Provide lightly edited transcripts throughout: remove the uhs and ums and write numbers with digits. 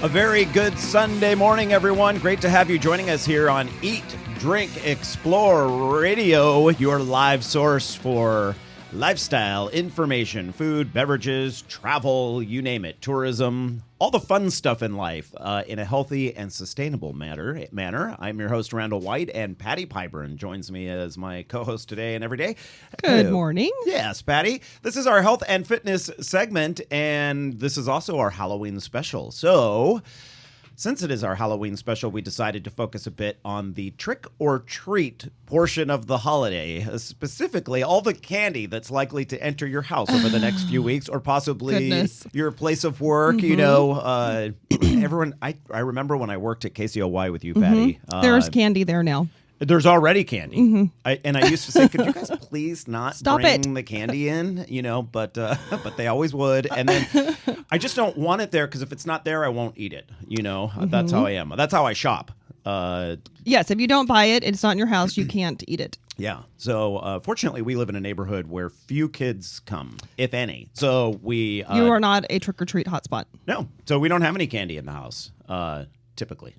A very good Sunday morning, everyone. Great to have you joining us here on Eat, Drink, Explore Radio, your live source for lifestyle, information, food, beverages, travel, you name it, tourism, all the fun stuff in life in a healthy and sustainable manner. I'm your host, Randall White, and Patty Pyburn joins me as my co-host today and every day. Good morning. Yes, Patty. This is our health and fitness segment, and this is also our Halloween special. So, since it is our Halloween special, we decided to focus a bit on the trick or treat portion of the holiday, specifically all the candy that's likely to enter your house over the next few weeks, or possibly your place of work. Mm-hmm. You know, everyone. I remember when I worked at KCOY with you, Patty. There's candy there now. There's already candy. Mm-hmm. I used to say, could you guys please not Stop bring the candy in? You know, but they always would. And then I just don't want it there because if it's not there, I won't eat it. You know, That's how I am. That's how I shop. Yes, if you don't buy it, it's not in your house, you can't eat it. Yeah. So fortunately, we live in a neighborhood where few kids come, if any. So we... you are not a trick-or-treat hotspot. No. So we don't have any candy in the house, typically.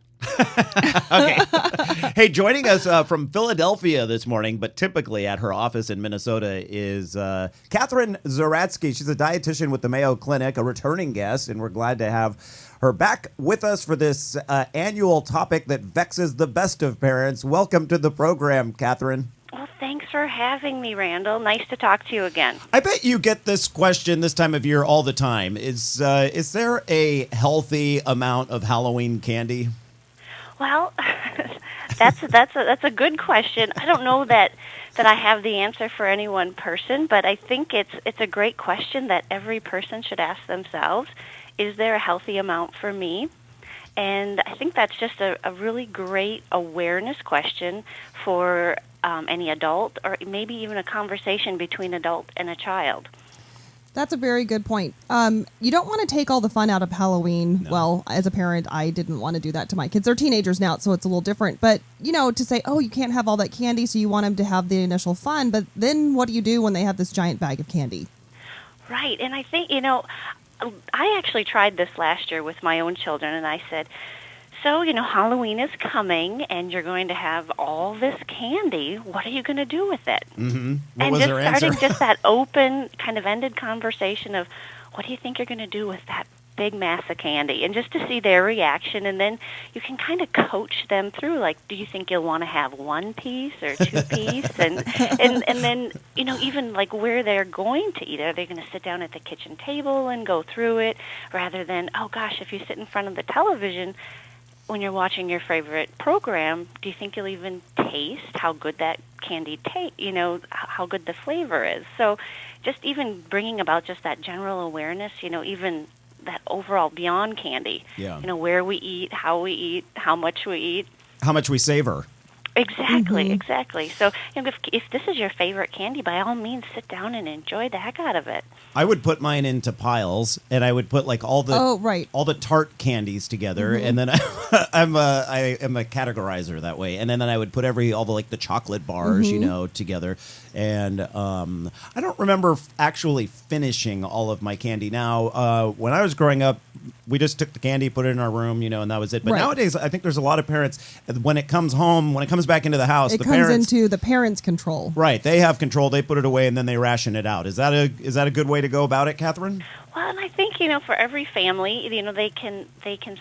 Okay. Hey, joining us from Philadelphia this morning, but typically at her office in Minnesota, is Catherine Zaratsky. She's a dietitian with the Mayo Clinic, a returning guest, and we're glad to have her back with us for this annual topic that vexes the best of parents. Welcome to the program, Catherine. Well, thanks for having me, Randall. Nice to talk to you again. I bet you get this question this time of year all the time. Is there a healthy amount of Halloween candy? Well, that's a good question. I don't know that I have the answer for any one person, but I think it's a great question that every person should ask themselves. Is there a healthy amount for me? And I think that's just a really great awareness question for any adult, or maybe even a conversation between adult and a child. That's a very good point. You don't want to take all the fun out of Halloween. No. Well, as a parent, I didn't want to do that to my kids. They're teenagers now, so it's a little different. But, you know, to say, oh, you can't have all that candy, so you want them to have the initial fun. But then what do you do when they have this giant bag of candy? Right. And I think, you know, I actually tried this last year with my own children, and I said, so, you know, Halloween is coming, and you're going to have all this candy. What are you going to do with it? Mm-hmm. And just starting just that open, kind of ended conversation of, what do you think you're going to do with that big mass of candy? And just to see their reaction, and then you can kind of coach them through, like, do you think you'll want to have one piece or two piece? And then, you know, even like where they're going to eat. Are they going to sit down at the kitchen table and go through it, rather than, oh gosh, if you sit in front of the television when you're watching your favorite program, do you think you'll even taste how good that candy tastes, you know, how good the flavor is? So just even bringing about just that general awareness, you know, even that overall beyond candy, you know, where we eat, how much we eat. How much we savor. Exactly, exactly. So you know, if this is your favorite candy, by all means, sit down and enjoy the heck out of it. I would put mine into piles, and I would put like all the tart candies together, and then I am a categorizer that way, and then I would put all the chocolate bars, you know, together. And I don't remember actually finishing all of my candy. Now, when I was growing up, we just took the candy, put it in our room, you know, and that was it. But nowadays, I think there's a lot of parents, when it comes back into the house, it comes into the parents' control. Right. They have control. They put it away, and then they ration it out. Is that a good way to go about it, Catherine? Well, and I think, you know, for every family, you know, they can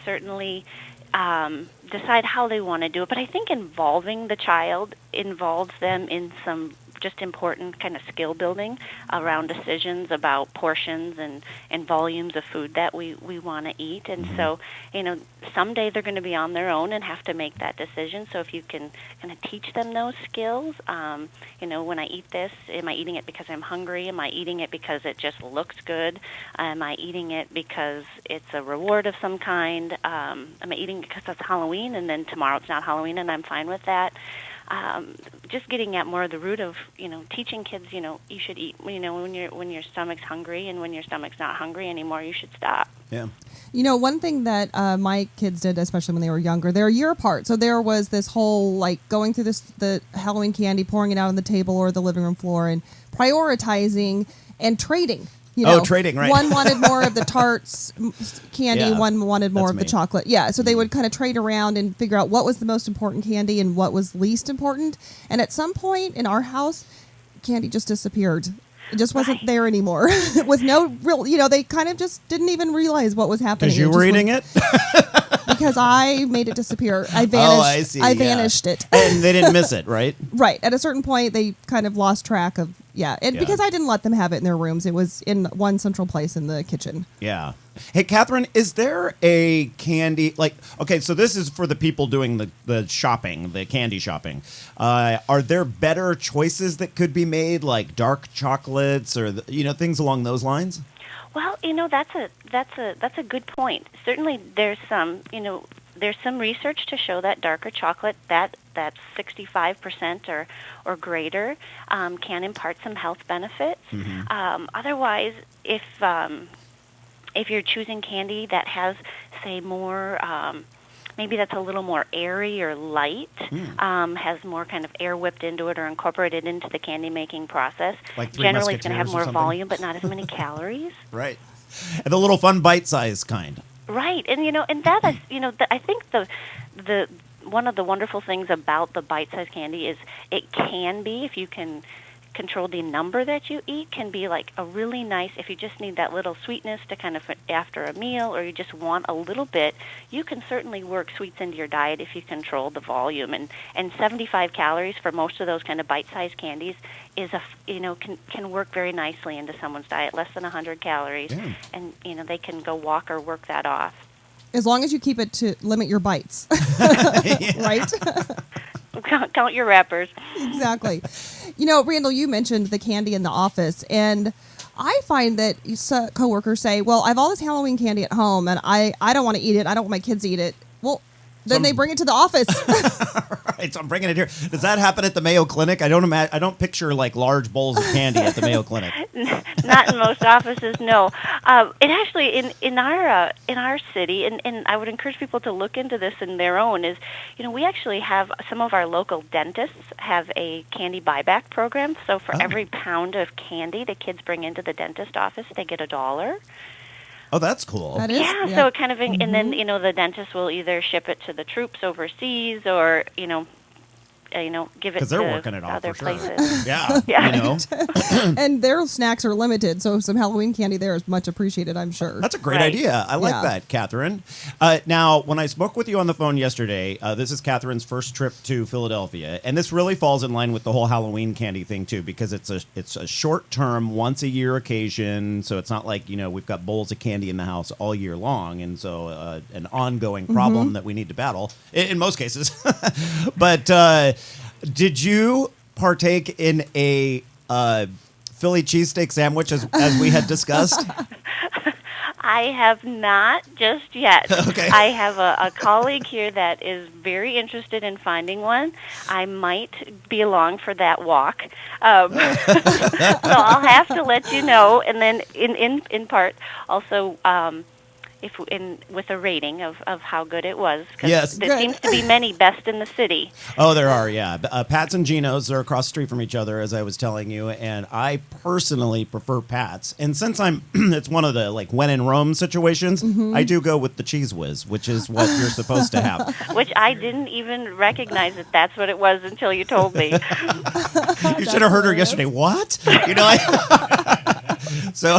certainly decide how they want to do it. But I think involving the child involves them in some just important kind of skill building around decisions about portions and volumes of food that we want to eat. And so, you know, someday they're going to be on their own and have to make that decision. So if you can kind of teach them those skills, you know, when I eat this, am I eating it because I'm hungry? Am I eating it because it just looks good? Am I eating it because it's a reward of some kind? Am I eating it because it's Halloween and then tomorrow it's not Halloween and I'm fine with that? Just getting at more of the root of, you know, teaching kids, you know, you should eat, you know, when your stomach's hungry, and when your stomach's not hungry anymore, you should stop. Yeah. You know, one thing that my kids did, especially when they were younger, they're a year apart. So there was this whole, like, going through the Halloween candy, pouring it out on the table or the living room floor, and prioritizing and trading. trading, right. One wanted more of the tarts candy, one wanted more of the me. chocolate. Yeah, so they would kind of trade around and figure out what was the most important candy and what was least important. And at some point in our house, candy just disappeared. It just wasn't there anymore. With no real, they kind of just didn't even realize what was happening. Because you were eating it? Because I made it disappear. I vanished. I see. I vanished it. And they didn't miss it, right? Right. At a certain point, they kind of lost track of, because I didn't let them have it in their rooms. It was in one central place in the kitchen. Yeah. Hey, Catherine, is there a candy, so this is for the people doing the shopping, the candy shopping. Are there better choices that could be made, like dark chocolates or, things along those lines? Well, that's a good point. Certainly there's some research to show that darker chocolate, that's 65% or greater, can impart some health benefits. Mm-hmm. Otherwise, if you're choosing candy that has, say, more, maybe that's a little more airy or light, has more kind of air whipped into it or incorporated into the candy making process. Like generally, it's going to have more volume, but not as many calories. Right, and the little fun bite-sized kind. Right, and and that is, I think the one of the wonderful things about the bite-sized candy is it can be, if you can control the number that you eat, can be like a really nice, if you just need that little sweetness to kind of after a meal, or you just want a little bit, you can certainly work sweets into your diet if you control the volume. And 75 calories for most of those kind of bite-sized candies is can work very nicely into someone's diet, less than 100 calories, and they can go walk or work that off. As long as you keep it to limit your bites, right? Count your wrappers. Exactly. Randall, you mentioned the candy in the office, and I find that coworkers say, well, I have all this Halloween candy at home, and I don't want to eat it. I don't want my kids to eat it. Well, then they bring it to the office. Right, so I'm bringing it here. Does that happen at the Mayo Clinic? I don't picture like large bowls of candy at the Mayo Clinic. Not in most offices, no. It actually in our city, and I would encourage people to look into this in their own. Is we actually have some of our local dentists have a candy buyback program. So for every pound of candy the kids bring into the dentist office, they get $1. Oh, that's cool. That is, yeah. So it kind of, and then the dentist will either ship it to the troops overseas, or give it because they're to working it off other for sure. places. Yeah. And their snacks are limited, so some Halloween candy there is much appreciated, I'm sure. That's a great idea. I like that, Catherine. Now, when I spoke with you on the phone yesterday, this is Catherine's first trip to Philadelphia, and this really falls in line with the whole Halloween candy thing too, because it's a short-term, once-a-year occasion. So it's not like we've got bowls of candy in the house all year long, and so an ongoing problem that we need to battle in most cases. But did you partake in a Philly cheesesteak sandwich as we had discussed? I have not just yet. Okay. I have a colleague here that is very interested in finding one. I might be along for that walk. So I'll have to let you know. And then in part also with a rating of how good it was. Yes. There seems to be many best in the city. Oh, there are, yeah. Pat's and Geno's are across the street from each other, as I was telling you, and I personally prefer Pat's. And since it's one of the, when in Rome situations, I do go with the Cheese Whiz, which is what you're supposed to have. Which I didn't even recognize that that's what it was until you told me. You should have heard her yesterday. What? So,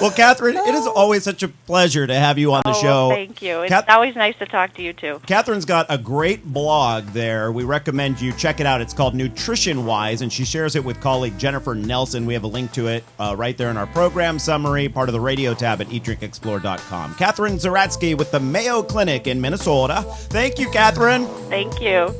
well, Catherine, it is always such a pleasure to have you on the show. Well, thank you. It's always nice to talk to you, too. Catherine's got a great blog there. We recommend you check it out. It's called Nutrition Wise, and she shares it with colleague Jennifer Nelson. We have a link to it right there in our program summary, part of the radio tab at eatdrinkexplore.com. Catherine Zaratsky with the Mayo Clinic in Minnesota. Thank you, Catherine. Thank you.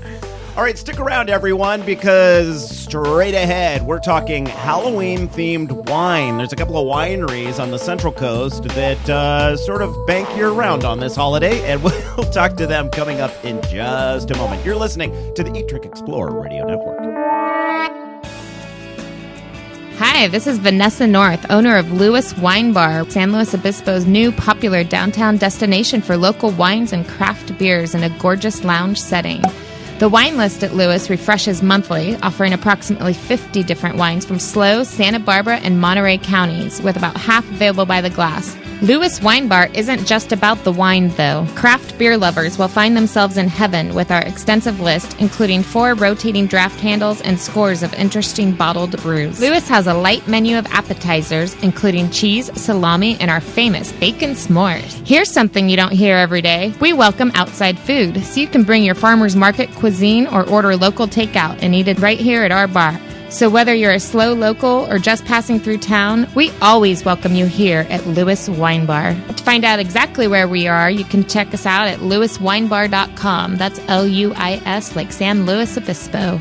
All right, stick around, everyone, because straight ahead, we're talking Halloween-themed wine. There's a couple of wineries on the Central Coast that sort of bank year-round on this holiday, and we'll talk to them coming up in just a moment. You're listening to the Eat, Drink, Explore Radio Network. Hi, this is Vanessa North, owner of Lewis Wine Bar, San Luis Obispo's new popular downtown destination for local wines and craft beers in a gorgeous lounge setting. The wine list at Lewis refreshes monthly, offering approximately 50 different wines from SLO, Santa Barbara, and Monterey counties, with about half available by the glass. Lewis Wine Bar isn't just about the wine, though. Craft beer lovers will find themselves in heaven with our extensive list, including 4 rotating draft handles and scores of interesting bottled brews. Lewis has a light menu of appetizers, including cheese, salami, and our famous bacon s'mores. Here's something you don't hear every day. We welcome outside food, so you can bring your farmer's market cuisine or order local takeout and eat it right here at our bar. So whether you're a slow local or just passing through town, we always welcome you here at Lewis Wine Bar. To find out exactly where we are, you can check us out at lewiswinebar.com. That's L-U-I-S, like San Luis Obispo.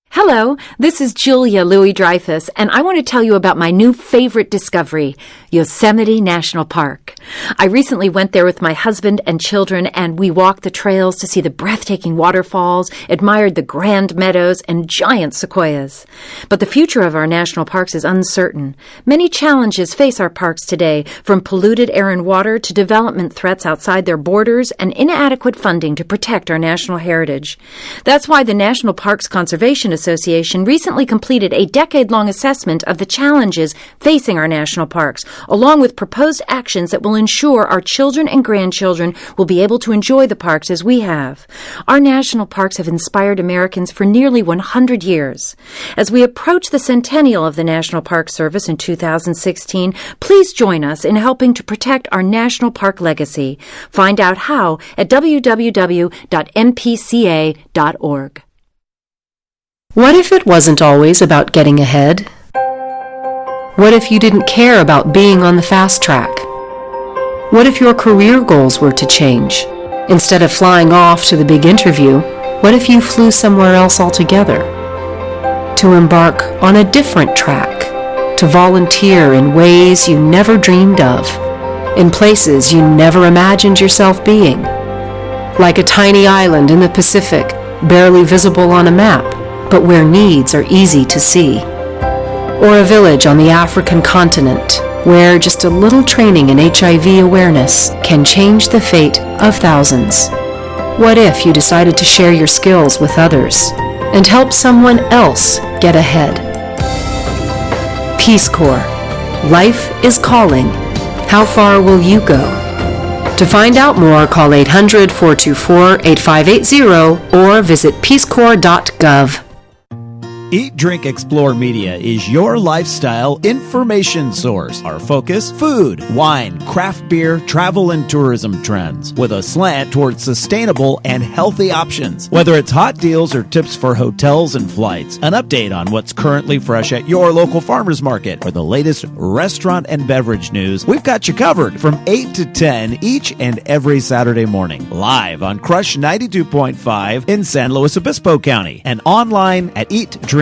Hello, this is Julia Louis-Dreyfus, and I want to tell you about my new favorite discovery, Yosemite National Park. I recently went there with my husband and children, and we walked the trails to see the breathtaking waterfalls, admired the grand meadows, and giant sequoias. But the future of our national parks is uncertain. Many challenges face our parks today, from polluted air and water to development threats outside their borders and inadequate funding to protect our national heritage. That's why the National Parks Conservation Association recently completed a decade-long assessment of the challenges facing our national parks, along with proposed actions that will ensure our children and grandchildren will be able to enjoy the parks as we have. Our national parks have inspired Americans for nearly 100 years. As we approach the centennial of the National Park Service in 2016, please join us in helping to protect our national park legacy. Find out how at www.mpca.org. What if it wasn't always about getting ahead? What if you didn't care about being on the fast track? What if your career goals were to change? Instead of flying off to the big interview, what if you flew somewhere else altogether? To embark on a different track, to volunteer in ways you never dreamed of, in places you never imagined yourself being. Like a tiny island in the Pacific, barely visible on a map, but where needs are easy to see. Or a village on the African continent, where just a little training in HIV awareness can change the fate of thousands. What if you decided to share your skills with others and help someone else get ahead? Peace Corps. Life is calling. How far will you go? To find out more, call 800-424-8580 or visit peacecorps.gov. Eat, Drink, Explore Media is your lifestyle information source. Our focus, food, wine, craft beer, travel, and tourism trends, with a slant towards sustainable and healthy options. Whether it's hot deals or tips for hotels and flights, an update on what's currently fresh at your local farmer's market, or the latest restaurant and beverage news, we've got you covered from 8 to 10 each and every Saturday morning. Live on Crush 92.5 in San Luis Obispo County and online at eatdrinkexplore.com.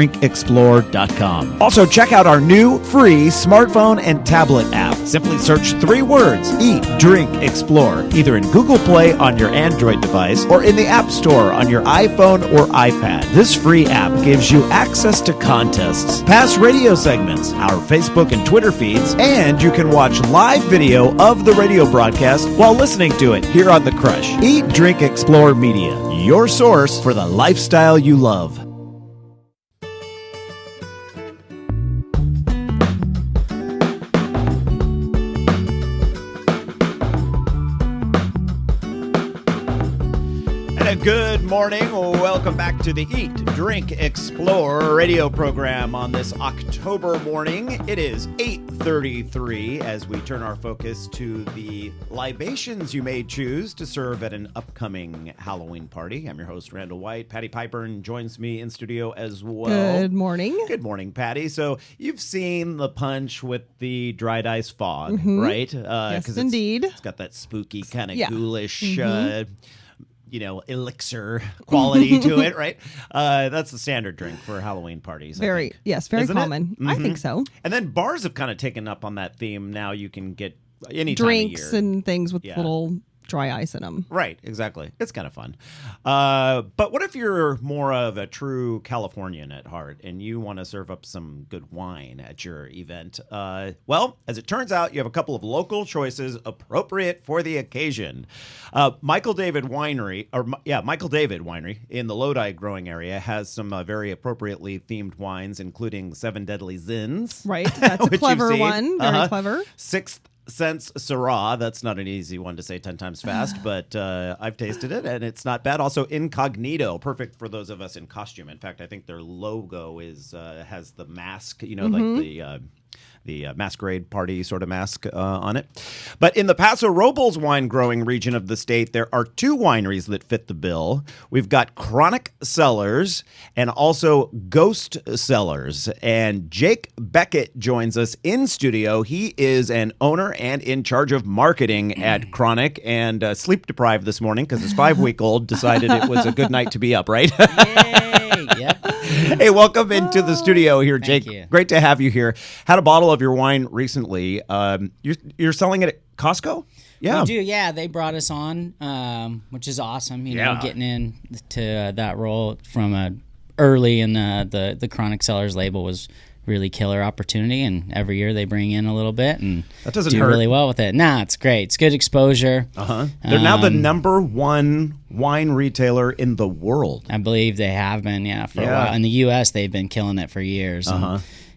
Also, check out our new free smartphone and tablet app. Simply search 3 words, Eat, Drink, Explore, either in Google Play on your Android device or in the App Store on your iPhone or iPad. This free app gives you access to contests, past radio segments, our Facebook and Twitter feeds, and you can watch live video of the radio broadcast while listening to it here on The Crush. Eat, Drink, Explore Media, your source for the lifestyle you love. Good morning. Welcome back to the Eat, Drink, Explore radio program on this October morning. It is 8:33 as we turn our focus to the libations you may choose to serve at an upcoming Halloween party. I'm your host, Randall White. Patty Pipern joins me in studio as well. Good morning. Good morning, Patty. So you've seen the punch with the dried ice fog, right? Yes, indeed. It's got that spooky kind of ghoulish elixir quality to it, right? That's the standard drink for Halloween parties. Very Isn't common. I think so. And then bars have kind of taken up on that theme. Now you can get any drinks time of year. And things with little dry ice in them. Right, exactly. It's kind of fun. But what if you're more of a true Californian at heart and you want to serve up some good wine at your event? Well, as it turns out, you have a couple of local choices appropriate for the occasion. Michael David Winery in the Lodi growing area has some very appropriately themed wines, including Seven Deadly Zins. Right, that's a clever one. Very clever. Sixth Sense Syrah. That's not an easy one to say 10 times fast, but I've tasted it, and it's not bad. Also, Incognito, perfect for those of us in costume. In fact, I think their logo has the mask, like the masquerade party sort of mask on it. But in the Paso Robles wine growing region of the state, there are two wineries that fit the bill. We've got Chronic Cellars and also Ghost Cellars. And Jake Beckett joins us in studio. He is an owner and in charge of marketing at Chronic, and sleep deprived this morning because his 5-week-old decided it was a good night to be up, right? Yay! Yep. Hey, welcome into the studio here, Jake. Thank you. Great to have you here. Had a bottle of your wine recently. You're selling it at Costco? Yeah. We do, yeah. They brought us on, which is awesome. You know, getting into that role from early in the Chronic Cellars label was really killer opportunity, and every year they bring in a little bit and that doesn't do hurt. Really well with it. Nah, it's great. It's good exposure. They're now the number one wine retailer in the world. I believe they have been, for a while. In the U.S., they've been killing it for years.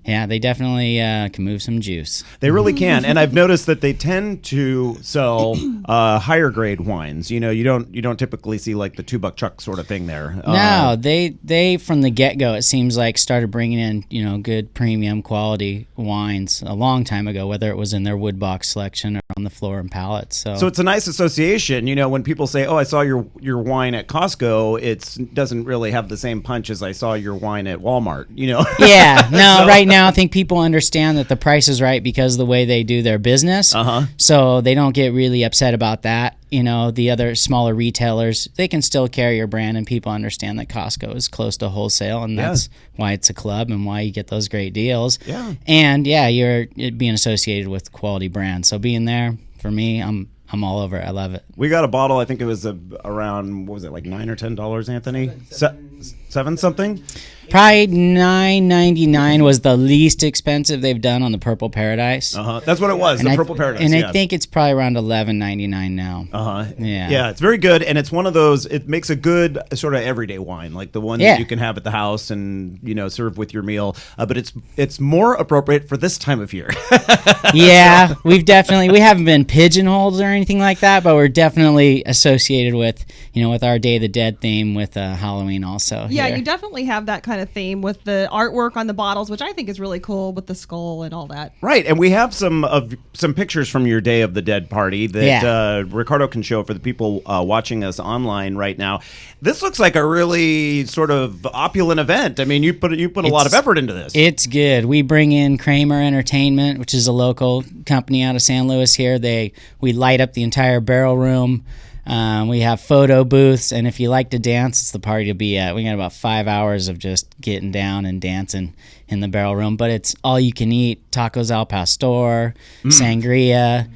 Yeah, they definitely can move some juice. They really can, and I've noticed that they tend to sell higher grade wines. You know, you don't typically see like the $2 chuck sort of thing there. No, they from the get go, it seems like started bringing in good premium quality wines a long time ago, whether it was in their wood box selection or on the floor and pallets. So it's a nice association. You know, when people say, "Oh, I saw your wine at Costco," it doesn't really have the same punch as I saw your wine at Walmart. You know. Yeah. No. Right now, I think people understand that the price is right because of the way they do their business. So they don't get really upset about that. You know, the other smaller retailers, they can still carry your brand, and people understand that Costco is close to wholesale, and that's why it's a club and why you get those great deals. Yeah. And you're being associated with quality brands. So being there, for me, I'm all over it. I love it. We got a bottle, I think it was around, what was it, like $9 or $10, Anthony? Seven something? Probably $9.99 was the least expensive they've done on the Purple Paradise. That's what it was, the Purple Paradise. And I think it's probably around $11.99 now. Yeah, it's very good, and it's one of those, it makes a good sort of everyday wine, like the one that you can have at the house and, serve with your meal. But it's more appropriate for this time of year. Yeah, we haven't been pigeonholed or anything like that, but we're definitely associated with, with our Day of the Dead theme with Halloween also. Yeah, here. you definitely have that kind of theme with the artwork on the bottles, which I think is really cool with the skull and all that. Right, and we have some pictures from your Day of the Dead party that Ricardo can show for the people watching us online right now. This looks like a really sort of opulent event. I mean, you put a lot of effort into this. It's good. We bring in Kramer Entertainment, which is a local company out of San Luis here. We light up the entire barrel room. We have photo booths, and if you like to dance, it's the party to be at. We got about 5 hours of just getting down and dancing in the barrel room, but it's all you can eat: tacos al pastor, sangria,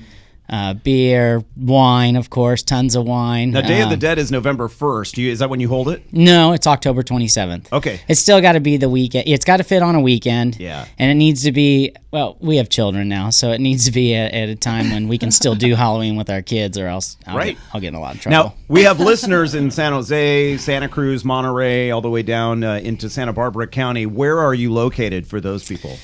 beer, wine, of course, tons of wine. Now, Day of the Dead is November 1st. Is that when you hold it? No, it's October 27th. Okay. It's still got to be the weekend. It's got to fit on a weekend. Yeah. And it needs to be, well, we have children now, so it needs to be at a time when we can still do Halloween with our kids, or else I'll get in a lot of trouble. Now, we have listeners in San Jose, Santa Cruz, Monterey, all the way down into Santa Barbara County. Where are you located for those people?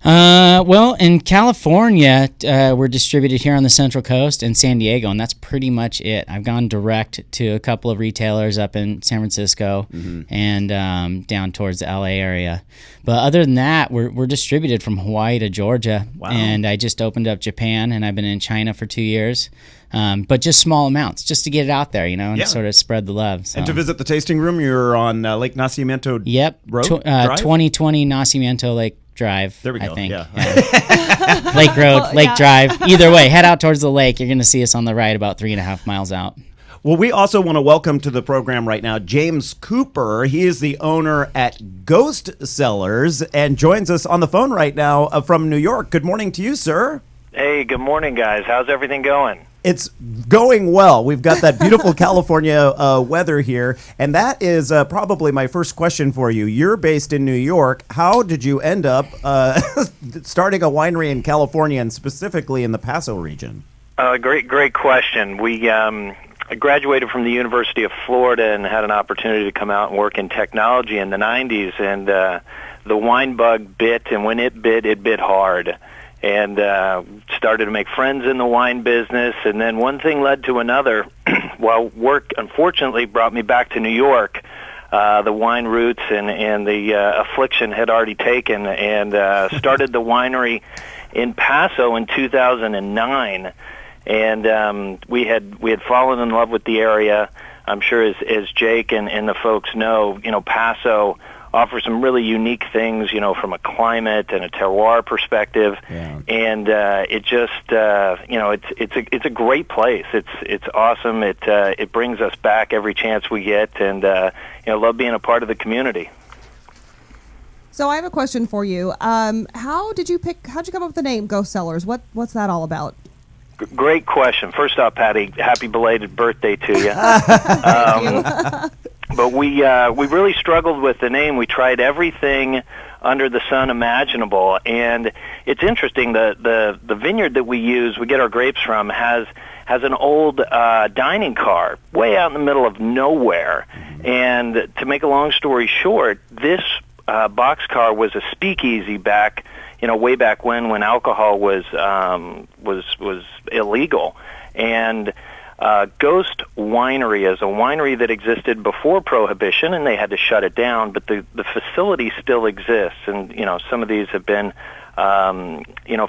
Well, in California, we're distributed here on the Central Coast and San Diego, and that's pretty much it. I've gone direct to a couple of retailers up in San Francisco and down towards the LA area. But other than that, we're distributed from Hawaii to Georgia. Wow. And I just opened up Japan, and I've been in China for 2 years. But just small amounts, just to get it out there, and sort of spread the love. So. And to visit the tasting room, you're on Lake Nacimiento Road? 2020 Nacimiento Lake Drive. There we go. I think. Yeah. Lake Road, Lake Drive. Either way, head out towards the lake. You're going to see us on the right about 3.5 miles out. Well, we also want to welcome to the program right now James Cooper. He is the owner at Ghost Cellars and joins us on the phone right now from New York. Good morning to you, sir. Hey, good morning, guys. How's everything going? It's Going well. We've got that beautiful California weather here, and that is probably my first question for you. You're based in New York. How did you end up starting a winery in California, and specifically in the Paso region? Great question. I graduated from the University of Florida and had an opportunity to come out and work in technology in the 90s, and the wine bug bit, and when it bit hard. And started to make friends in the wine business, and then one thing led to another. While work, unfortunately, brought me back to New York, the wine roots and the affliction had already taken, and started the winery in Paso in 2009. And we had fallen in love with the area. I'm sure as Jake and the folks know, Paso offers some really unique things, from a climate and a terroir perspective, and it just, it's a great place. It's awesome. It brings us back every chance we get, and love being a part of the community. So I have a question for you. How'd you come up with the name Ghost Cellars? What's that all about? Great question. First off, Patty, happy belated birthday to you. Thank you. But we really struggled with the name. We tried everything under the sun imaginable, and it's interesting. The vineyard that we get our grapes from has an old dining car way out in the middle of nowhere. And to make a long story short, this boxcar was a speakeasy back, way back when alcohol was illegal. And Ghost Winery is a winery that existed before Prohibition, and they had to shut it down, but the facility still exists, and some of these have been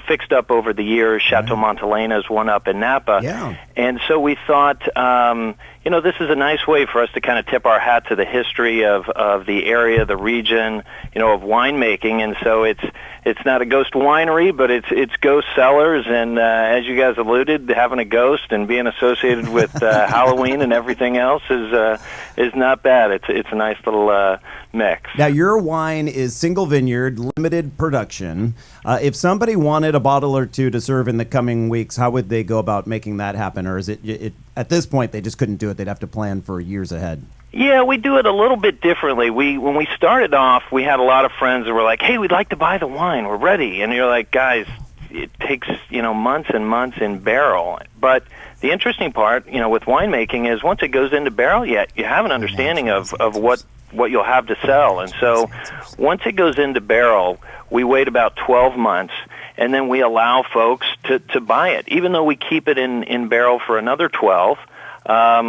fixed up over the years. Chateau Montelena is one up in Napa, and so we thought this is a nice way for us to kind of tip our hat to the history of the area, the region, of winemaking. And so it's not a ghost winery, but it's Ghost Cellars. And as you guys alluded, having a ghost and being associated with Halloween and everything else is not bad. It's a nice little mix. Now, your wine is single vineyard, limited production. If somebody wanted a bottle or two to serve in the coming weeks, how would they go about making that happen? Or is it at this point they just couldn't do it? They'd have to plan for years ahead. Yeah, we do it a little bit differently. When we started off, we had a lot of friends that were like, "Hey, we'd like to buy the wine. We're ready." And you're like, "Guys, it takes months and months in barrel." But the interesting part, with winemaking is once it goes into barrel, you have an understanding of what you'll have to sell. And so once it goes into barrel, we wait about 12 months, and then we allow folks to buy it. Even though we keep it in barrel for another 12,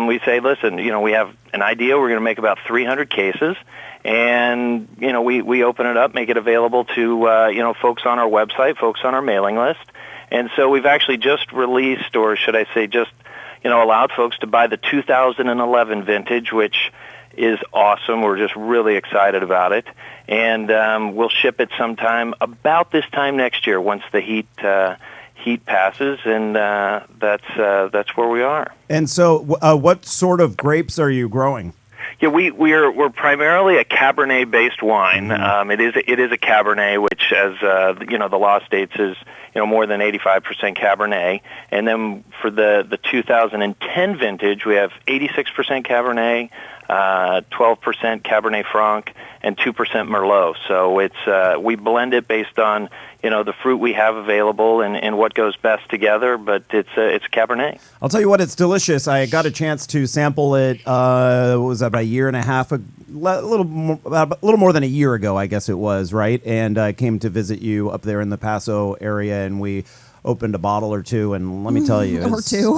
we say, listen, we have an idea. We're going to make about 300 cases, and, we open it up, make it available to, folks on our website, folks on our mailing list. And so we've actually just released, or should I say just, allowed folks to buy the 2011 vintage, which is awesome. We're just really excited about it. And we'll ship it sometime about this time next year once the heat passes, and that's where we are. And so what sort of grapes are you growing? Yeah, we're primarily a Cabernet-based wine. Mm-hmm. It is a Cabernet, which, as the law states, is more than 85% Cabernet. And then for the 2010 vintage, we have 86% Cabernet, 12% Cabernet Franc, and 2% Merlot. So it's we blend it based on the fruit we have available and what goes best together. But it's Cabernet. I'll tell you what, it's delicious. I got a chance to sample it. What was that, about a year and a half, a little more than a year ago, I guess it was, right? And I came to visit you up there in the Paso area, and we opened a bottle or two, and let me tell you, or two.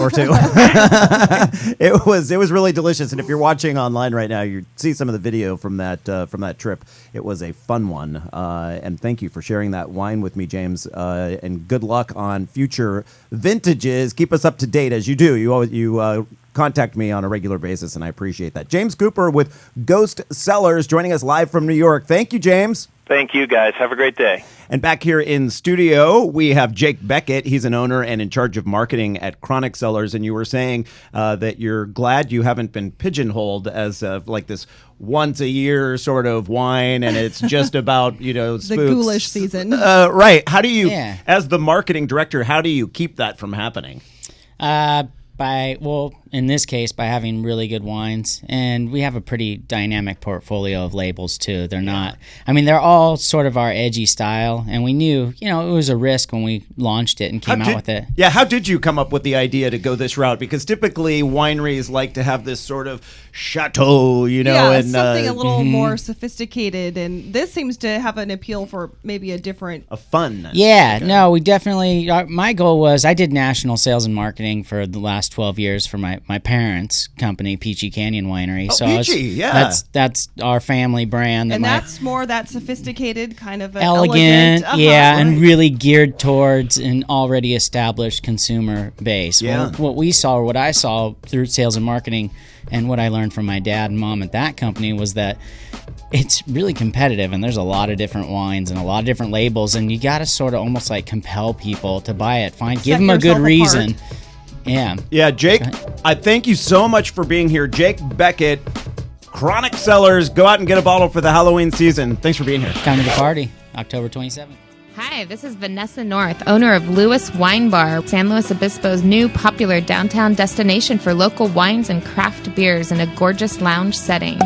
it was really delicious. And if you're watching online right now, you see some of the video from that trip. It was a fun one, and thank you for sharing that wine with me, James. And good luck on future vintages. Keep us up to date as you do. You contact me on a regular basis, and I appreciate that. James Cooper with Ghost Cellars joining us live from New York. Thank you, James. Thank you, guys. Have a great day. And back here in studio, we have Jake Beckett. He's an owner and in charge of marketing at Chronic Cellars. And you were saying that you're glad you haven't been pigeonholed as like this once a year sort of wine, and it's just about, spooks. The ghoulish season. Right. How do you, as the marketing director, how do you keep that from happening? in this case, by having really good wines, and we have a pretty dynamic portfolio of labels too. They're all sort of our edgy style, and we knew, it was a risk when we launched it and came out with it. Yeah, how did you come up with the idea to go this route? Because typically wineries like to have this sort of chateau, and something a little more sophisticated, and this seems to have an appeal for maybe a fun. Yeah, no, we definitely. My goal was I did national sales and marketing for the last 12 years for my parents' company, Peachy Canyon Winery. Peachy, yeah. That's our family brand. That's more that sophisticated kind of elegant, and really geared towards an already established consumer base. Yeah. What I saw through sales and marketing, and what I learned from my dad and mom at that company was that it's really competitive, and there's a lot of different wines and a lot of different labels, and you got to sort of almost like compel people to buy it. Give them a good reason. Yeah, Jake, I thank you so much for being here. Jake Beckett, Chronic Cellars. Go out and get a bottle for the Halloween season. Thanks for being here. Come to the party, October 27th. Hi, this is Vanessa North, owner of Lewis Wine Bar, San Luis Obispo's new popular downtown destination for local wines and craft beers in a gorgeous lounge setting.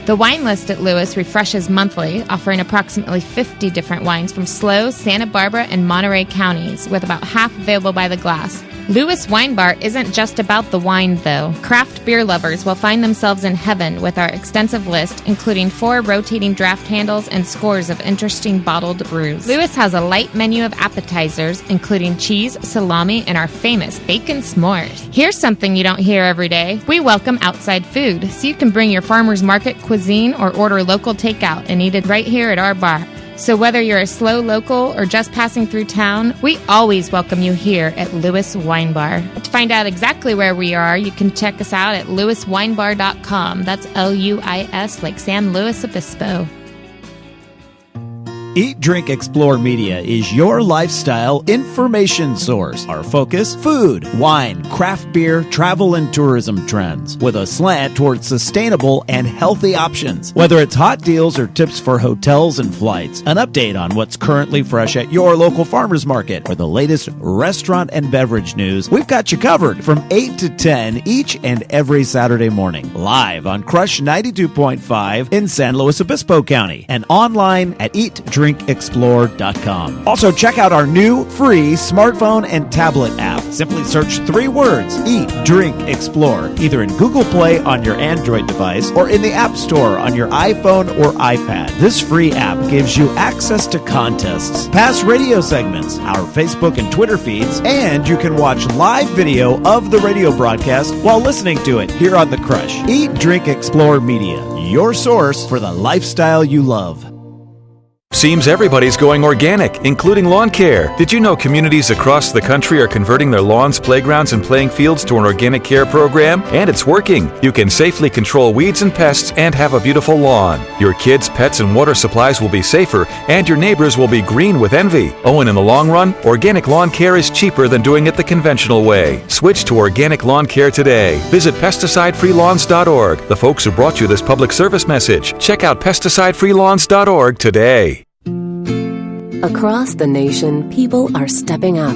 The wine list at Lewis refreshes monthly, offering approximately 50 different wines from SLO, Santa Barbara, and Monterey counties, with about half available by the glass. Lewis Wine Bar isn't just about the wine, though. Craft beer lovers will find themselves in heaven with our extensive list, including 4 rotating draft handles and scores of interesting bottled brews. Lewis has a light menu of appetizers, including cheese, salami, and our famous bacon s'mores. Here's something you don't hear every day. We welcome outside food, so you can bring your farmer's market cuisine or order local takeout and eat it right here at our bar. So whether you're a slow local or just passing through town, we always welcome you here at Lewis Wine Bar. To find out exactly where we are, you can check us out at lewiswinebar.com. That's L-U-I-S, like San Luis Obispo. Eat, Drink, Explore Media is your lifestyle information source. Our focus, food, wine, craft beer, travel, and tourism trends, with a slant towards sustainable and healthy options. Whether it's hot deals or tips for hotels and flights, an update on what's currently fresh at your local farmer's market, or the latest restaurant and beverage news, we've got you covered from 8 to 10 each and every Saturday morning. Live on Crush 92.5 in San Luis Obispo County, and online at eatdrinkexplore.com. Also, check out our new free smartphone and tablet app. Simply search 3 words, Eat, Drink, Explore, either in Google Play on your Android device or in the App Store on your iPhone or iPad. This free app gives you access to contests, past radio segments, our Facebook and Twitter feeds, and you can watch live video of the radio broadcast while listening to it here on The Crush. Eat, Drink, Explore Media, your source for the lifestyle you love. Seems everybody's going organic, including lawn care. Did you know communities across the country are converting their lawns, playgrounds, and playing fields to an organic care program? And it's working. You can safely control weeds and pests and have a beautiful lawn. Your kids, pets, and water supplies will be safer, and your neighbors will be green with envy. Oh, and in the long run, organic lawn care is cheaper than doing it the conventional way. Switch to organic lawn care today. Visit pesticidefreelawns.org. The folks who brought you this public service message. Check out pesticidefreelawns.org today. Across the nation, people are stepping up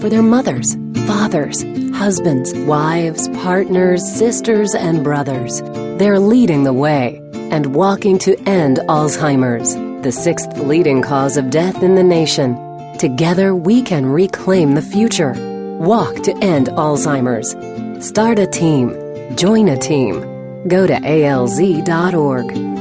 for their mothers, fathers, husbands, wives, partners, sisters, and brothers. They're leading the way and walking to end Alzheimer's, the 6th leading cause of death in the nation. Together, we can reclaim the future. Walk to end Alzheimer's. Start a team. Join a team. Go to alz.org.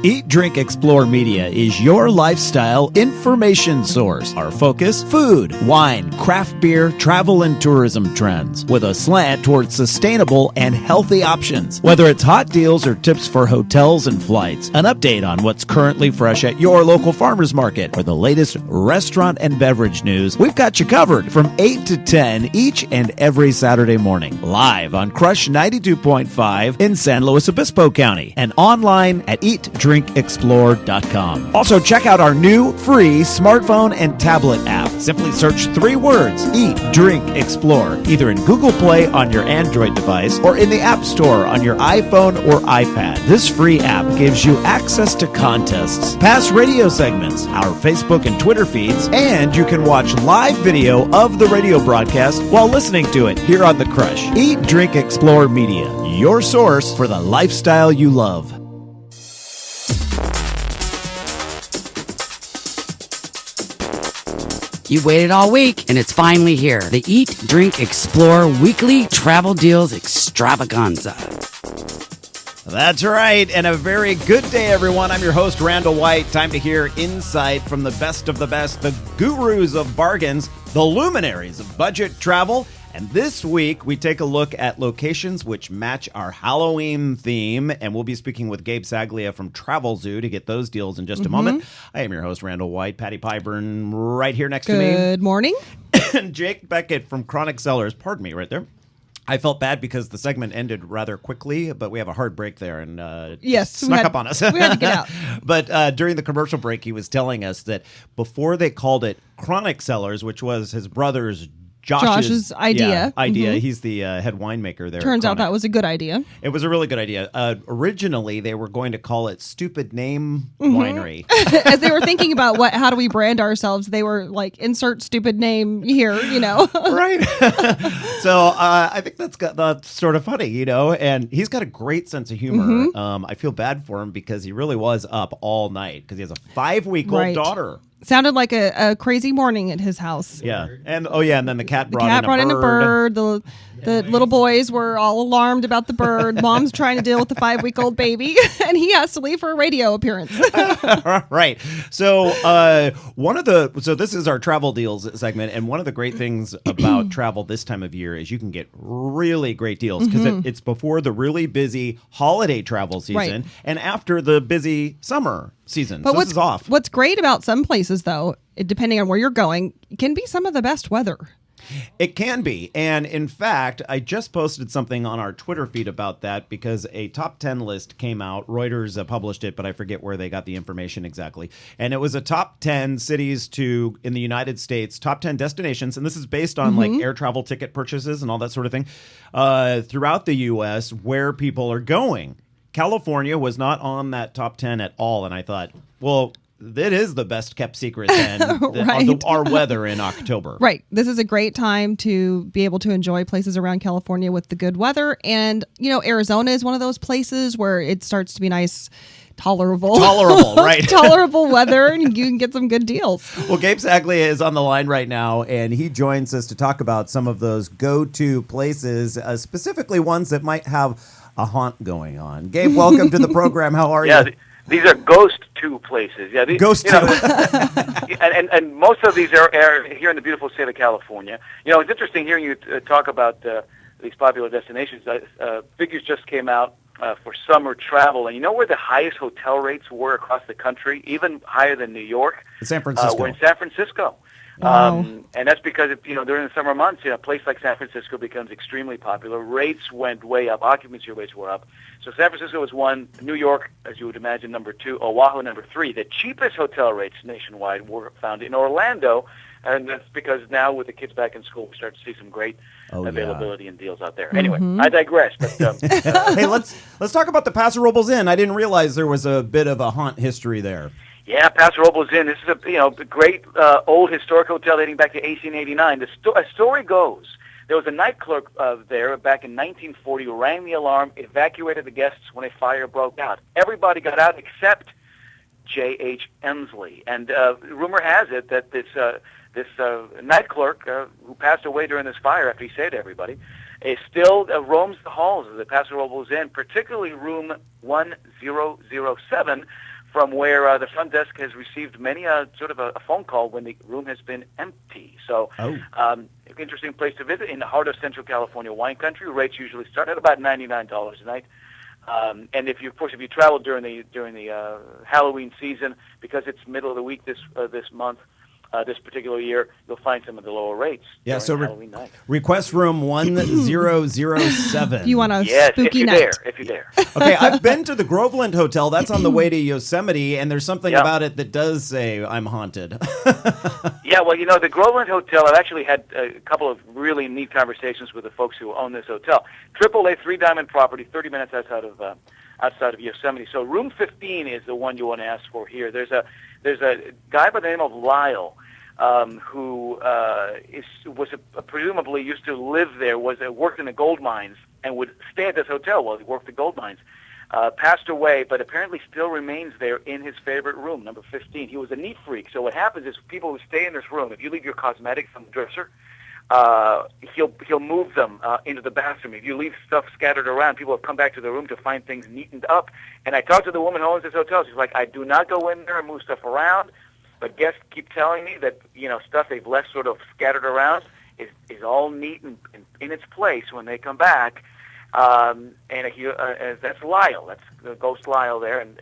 Eat, Drink, Explore Media is your lifestyle information source. Our focus, food, wine, craft beer, travel, and tourism trends, with a slant towards sustainable and healthy options. Whether it's hot deals or tips for hotels and flights, an update on what's currently fresh at your local farmer's market, or the latest restaurant and beverage news, we've got you covered from 8 to 10 each and every Saturday morning. Live on Crush 92.5 in San Luis Obispo County, and online at Eat, Drink, eatdrinkexplore.com. Also, check out our new free smartphone and tablet app. Simply search 3 words, Eat, Drink, Explore, either in Google Play on your Android device or in the App Store on your iPhone or iPad. This free app gives you access to contests, past radio segments, our Facebook and Twitter feeds, and you can watch live video of the radio broadcast while listening to it here on The Crush. Eat, Drink, Explore Media, your source for the lifestyle you love. You waited all week, and it's finally here. The Eat, Drink, Explore Weekly Travel Deals Extravaganza. That's right, and a very good day, everyone. I'm your host, Randall White. Time to hear insight from the best, the gurus of bargains, the luminaries of budget travel. And this week, we take a look at locations which match our Halloween theme, and we'll be speaking with Gabe Saglia from Travel Zoo to get those deals in just a moment. I am your host, Randall White. Patty Pyburn right here next to me. Good morning. And Jake Beckett from Chronic Cellars. Pardon me right there. I felt bad because the segment ended rather quickly, but we have a hard break there and snuck up on us. We had to get out. But during the commercial break, he was telling us that before they called it Chronic Cellars, which was his brother's Josh's idea. He's the head winemaker there. Turns out that was a good idea. It was a really good idea. Originally, they were going to call it Stupid Name Winery. As they were thinking about how do we brand ourselves, they were like, insert stupid name here, Right. So I think that's sort of funny, and he's got a great sense of humor. I feel bad for him because he really was up all night because he has a 5-week-old daughter. Sounded like a crazy morning at his house. Yeah. And then the cat brought in a bird. The little boys were all alarmed about the bird. Mom's trying to deal with the 5-week-old baby, and he has to leave for a radio appearance. Right. So this is our travel deals segment, and one of the great things about travel this time of year is you can get really great deals because it's before the really busy holiday travel season and after the busy summer season. But this is off. What's great about some places, though, depending on where you're going, can be some of the best weather. It can be. And in fact, I just posted something on our Twitter feed about that because a top 10 list came out. Reuters published it, but I forget where they got the information exactly. And it was a top 10 cities in the United States, top 10 destinations. And this is based on like air travel ticket purchases and all that sort of thing throughout the U.S. where people are going. California was not on that top 10 at all. And I thought, well, that is the best kept secret then, our weather in October. Right. This is a great time to be able to enjoy places around California with the good weather. And, Arizona is one of those places where it starts to be nice, tolerable, right? Tolerable weather, and you can get some good deals. Well, Gabe Saglia is on the line right now, and he joins us to talk about some of those go-to places, specifically ones that might have a haunt going on. Gabe, welcome to the program. How are you? These are ghost two places. Yeah, ghost two. and most of these are here in the beautiful state of California. It's interesting hearing you talk about these popular destinations. Figures just came out for summer travel, and you know where the highest hotel rates were across the country, even higher than New York? San Francisco. We're in San Francisco. Wow. And that's because, during the summer months, a place like San Francisco becomes extremely popular. Rates went way up. Occupancy rates were up. So San Francisco was 1. New York, as you would imagine, number 2. Oahu, number 3. The cheapest hotel rates nationwide were found in Orlando. And that's because now with the kids back in school, we start to see some great availability and deals out there. Anyway, I digress. But hey, let's talk about the Paso Robles Inn. I didn't realize there was a bit of a haunt history there. Yeah, Paso Robles Inn. This is a great old historic hotel dating back to 1889. A story goes there was a night clerk there back in 1940 who rang the alarm, evacuated the guests when a fire broke out. Everybody got out except J.H. Emsley. And rumor has it that this night clerk who passed away during this fire after he saved everybody still roams the halls of the Paso Robles Inn, particularly room 1007. From where the front desk has received many sort of a phone call when the room has been empty. So, interesting place to visit in the heart of Central California wine country. Rates usually start at about $99 a night. And if you travel during the Halloween season, because it's middle of the week this month, this particular year, you'll find some of the lower rates. Yeah, so Halloween night. Request room 1007. If you want a Yes, spooky if you night. dare, if you dare. Okay, I've been to the Groveland Hotel. That's on the way to Yosemite, and there's something Yeah. about it that does say I'm haunted. Yeah, well, the Groveland Hotel, I've actually had a couple of really neat conversations with the folks who own this hotel. AAA three-diamond property, 30 minutes outside of Yosemite. So room 15 is the one you want to ask for here. There's a guy by the name of Lyle who presumably used to live there, worked in the gold mines, and would stay at this hotel while he worked the gold mines. Passed away, but apparently still remains there in his favorite room, number 15. He was a neat freak. So what happens is people who stay in this room, if you leave your cosmetics on the dresser, he'll move them into the bathroom. If you leave stuff scattered around, people have come back to the room to find things neatened up. And I talked to the woman who owns this hotel. She's like, I do not go in there and move stuff around, but guests keep telling me that stuff they've left sort of scattered around is all neat and in its place when they come back. And that's Lyle. That's the ghost Lyle there, and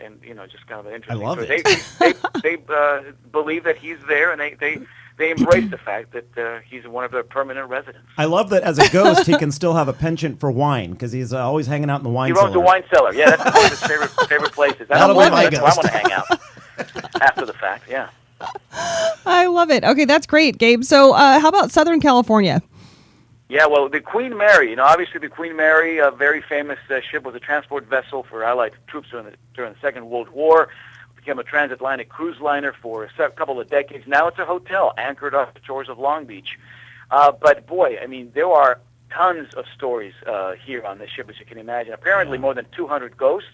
just kind of an interesting. I love story. it. They believe that he's there, and they embrace the fact that he's one of their permanent residents. I love that as a ghost, he can still have a penchant for wine because he's always hanging out in the wine He cellar. owns the wine cellar. Yeah, that's one of his favorite places. That'll be my That's where I ghost. want to hang out after the fact. Yeah. I love it. Okay, that's great, Gabe. So how about Southern California? Yeah, well, the Queen Mary, obviously the Queen Mary, a very famous ship, was a transport vessel for Allied troops during the Second World War. Became a transatlantic cruise liner for a couple of decades. Now it's a hotel anchored off the shores of Long Beach. But boy, there are tons of stories here on this ship, as you can imagine. Apparently more than 200 ghosts.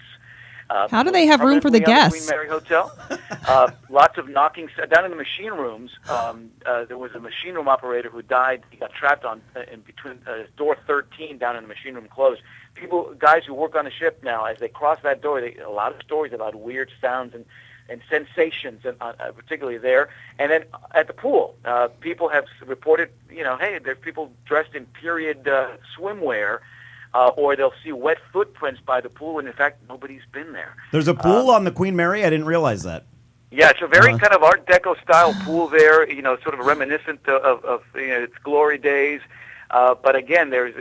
How do they have room for the permanently guests? on the Queen Mary Hotel. Lots of knocking down in the machine rooms. There was a machine room operator who died. He got trapped in between door 13 down in the machine room closed. Guys who work on the ship now, as they cross that door, a lot of stories about weird sounds and sensations, and particularly there. And then at the pool, people have reported, hey, there's people dressed in period swimwear. Or they'll see wet footprints by the pool, and in fact, nobody's been there. There's a pool on the Queen Mary? I didn't realize that. Yeah, it's a very kind of Art Deco style pool there, sort of reminiscent of its glory days. But again, there's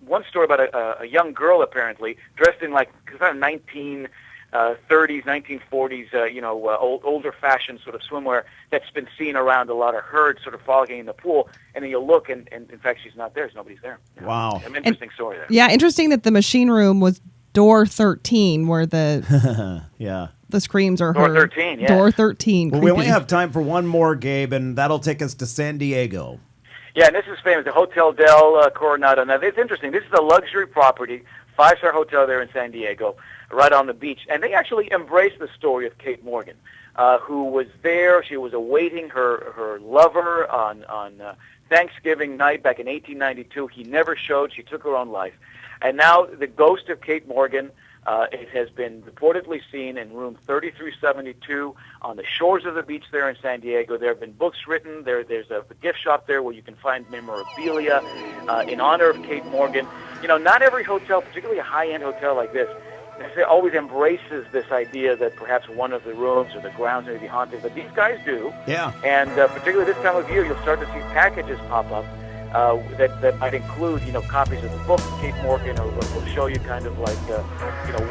one story about a young girl apparently dressed in like 1930s, 1940s, older fashioned sort of swimwear that's been seen around a lot of herds sort of frolicking in the pool. And then you look, and in fact, she's not there. Nobody's there. Wow. An interesting story there. Yeah, interesting that the machine room was door 13, where the the screams are Door heard. 13, yeah. Door 13. Well, we only creepy. have time for one more, Gabe, and that'll take us to San Diego. Yeah, and this is famous, the Hotel del Coronado. Now, it's interesting. This is a luxury property, 5-star hotel there in San Diego, right on the beach. And they actually embrace the story of Kate Morgan, who was there. She was awaiting her lover on Thanksgiving night back in 1892. He never showed. She took her own life. And now the ghost of Kate Morgan it has been reportedly seen in room 3372 on the shores of the beach there in San Diego. There have been books written. There's a gift shop there where you can find memorabilia in honor of Kate Morgan. Not every hotel, particularly a high-end hotel like this, always embraces this idea that perhaps one of the rooms or the grounds may be haunted, but these guys do. Yeah. And particularly this time of year, you'll start to see packages pop up that might include, copies of the book of Kate Morgan, or will show you kind of like,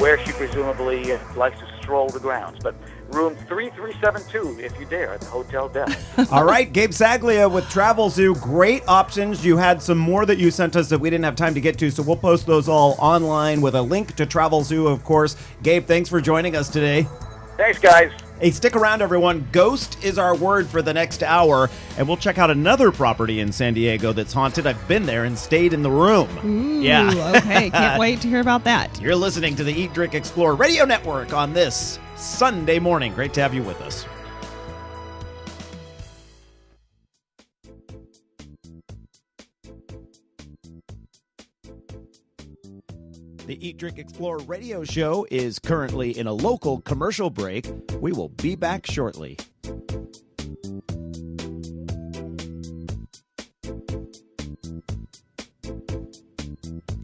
where she presumably likes to stroll the grounds. But room 3372, if you dare, at the Hotel Del. All right, Gabe Saglia with Travel Zoo. Great options. You had some more that you sent us that we didn't have time to get to, so we'll post those all online with a link to Travel Zoo, of course. Gabe, thanks for joining us today. Thanks, guys. Hey, stick around, everyone. Ghost is our word for the next hour, and we'll check out another property in San Diego that's haunted. I've been there and stayed in the room. Ooh, yeah. Okay, can't wait to hear about that. You're listening to the Eat, Drink, Explore Radio Network on this Sunday morning. Great to have you with us. The Eat, Drink, Explore radio show is currently in a local commercial break. We will be back shortly.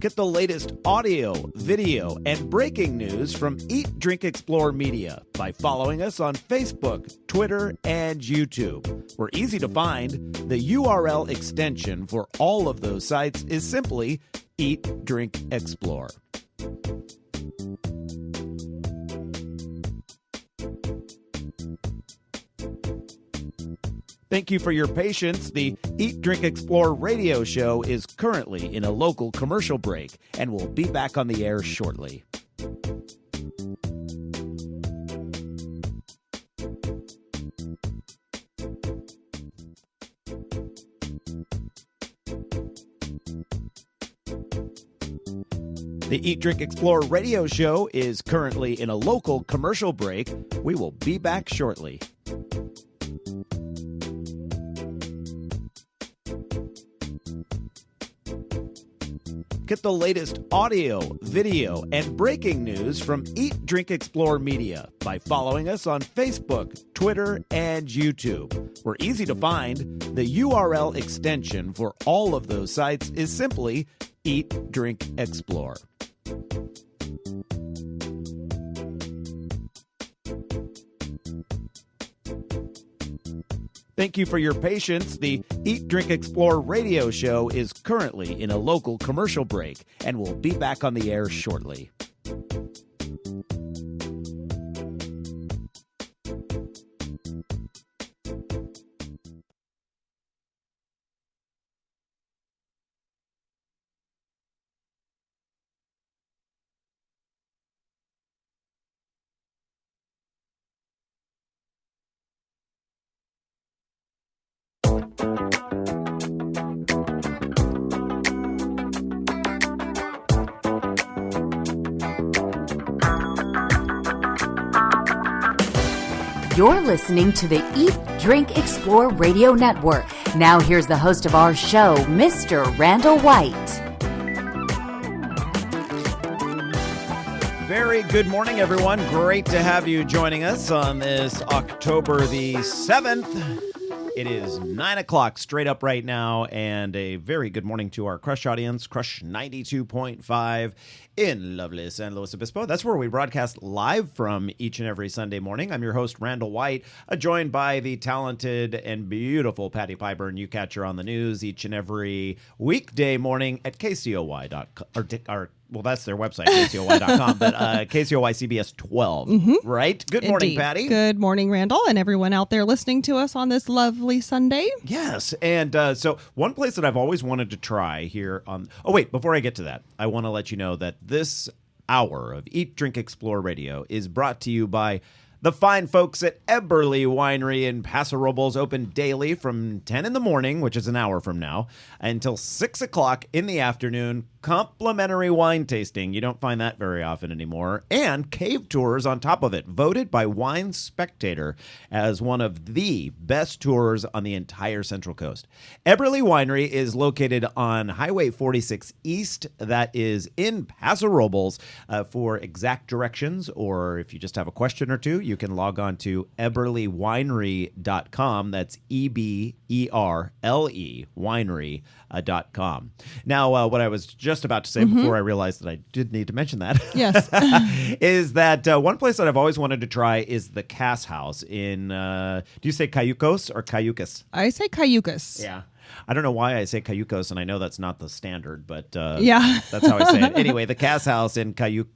Get the latest audio, video, and breaking news from Eat, Drink, Explore Media by following us on Facebook, Twitter, and YouTube. We're easy to find. The URL extension for all of those sites is simply Eat, Drink, Explore. Thank you for your patience. The Eat, Drink, Explore radio show is currently in a local commercial break and will be back on the air shortly. The Eat, Drink, Explore radio show is currently in a local commercial break. We will be back shortly. Get the latest audio, video, and breaking news from Eat, Drink, Explore Media by following us on Facebook, Twitter, and YouTube. We're easy to find. The URL extension for all of those sites is simply Eat, Drink, Explore. Thank you for your patience. The Eat, Drink, Explore radio show is currently in a local commercial break and will be back on the air shortly. You're listening to the Eat, Drink, Explore Radio Network. Now here's the host of our show, Mr. Randall White. Very good morning, everyone. Great to have you joining us on this October the 7th. It is 9 o'clock straight up right now, and a very good morning to our Crush audience, Crush 92.5 in lovely San Luis Obispo. That's where we broadcast live from each and every Sunday morning. I'm your host, Randall White, joined by the talented and beautiful Patty Pyburn. You catch her on the news each and every weekday morning at KCOY.com, well, that's their website, KCOY.com, but KCOY CBS 12, right? Good morning, Indeed. Patty. Good morning, Randall, and everyone out there listening to us on this lovely Sunday. Yes, and so one place that I've always wanted to try here on... Oh, wait, before I get to that, I want to let you know that this hour of Eat, Drink, Explore Radio is brought to you by the fine folks at Eberly Winery in Paso Robles, open daily from 10 in the morning, which is an hour from now, until 6 o'clock in the afternoon. Complimentary wine tasting. You don't find that very often anymore. And cave tours on top of it. Voted by Wine Spectator as one of the best tours on the entire Central Coast. Eberly Winery is located on Highway 46 East. That is in Paso Robles. For exact directions, or if you just have a question or two, you can log on to eberlywinery.com. That's EBERLE winery.com. Now, what I was just about to say before I realized that I did need to mention that is that one place that I've always wanted to try is the Cass House in, do you say Cayucos or Cayucas? I say Cayucas. Yeah. I don't know why I say Cayucos, and I know that's not the standard, but that's how I say it. Anyway, the Cass House in Cayucas.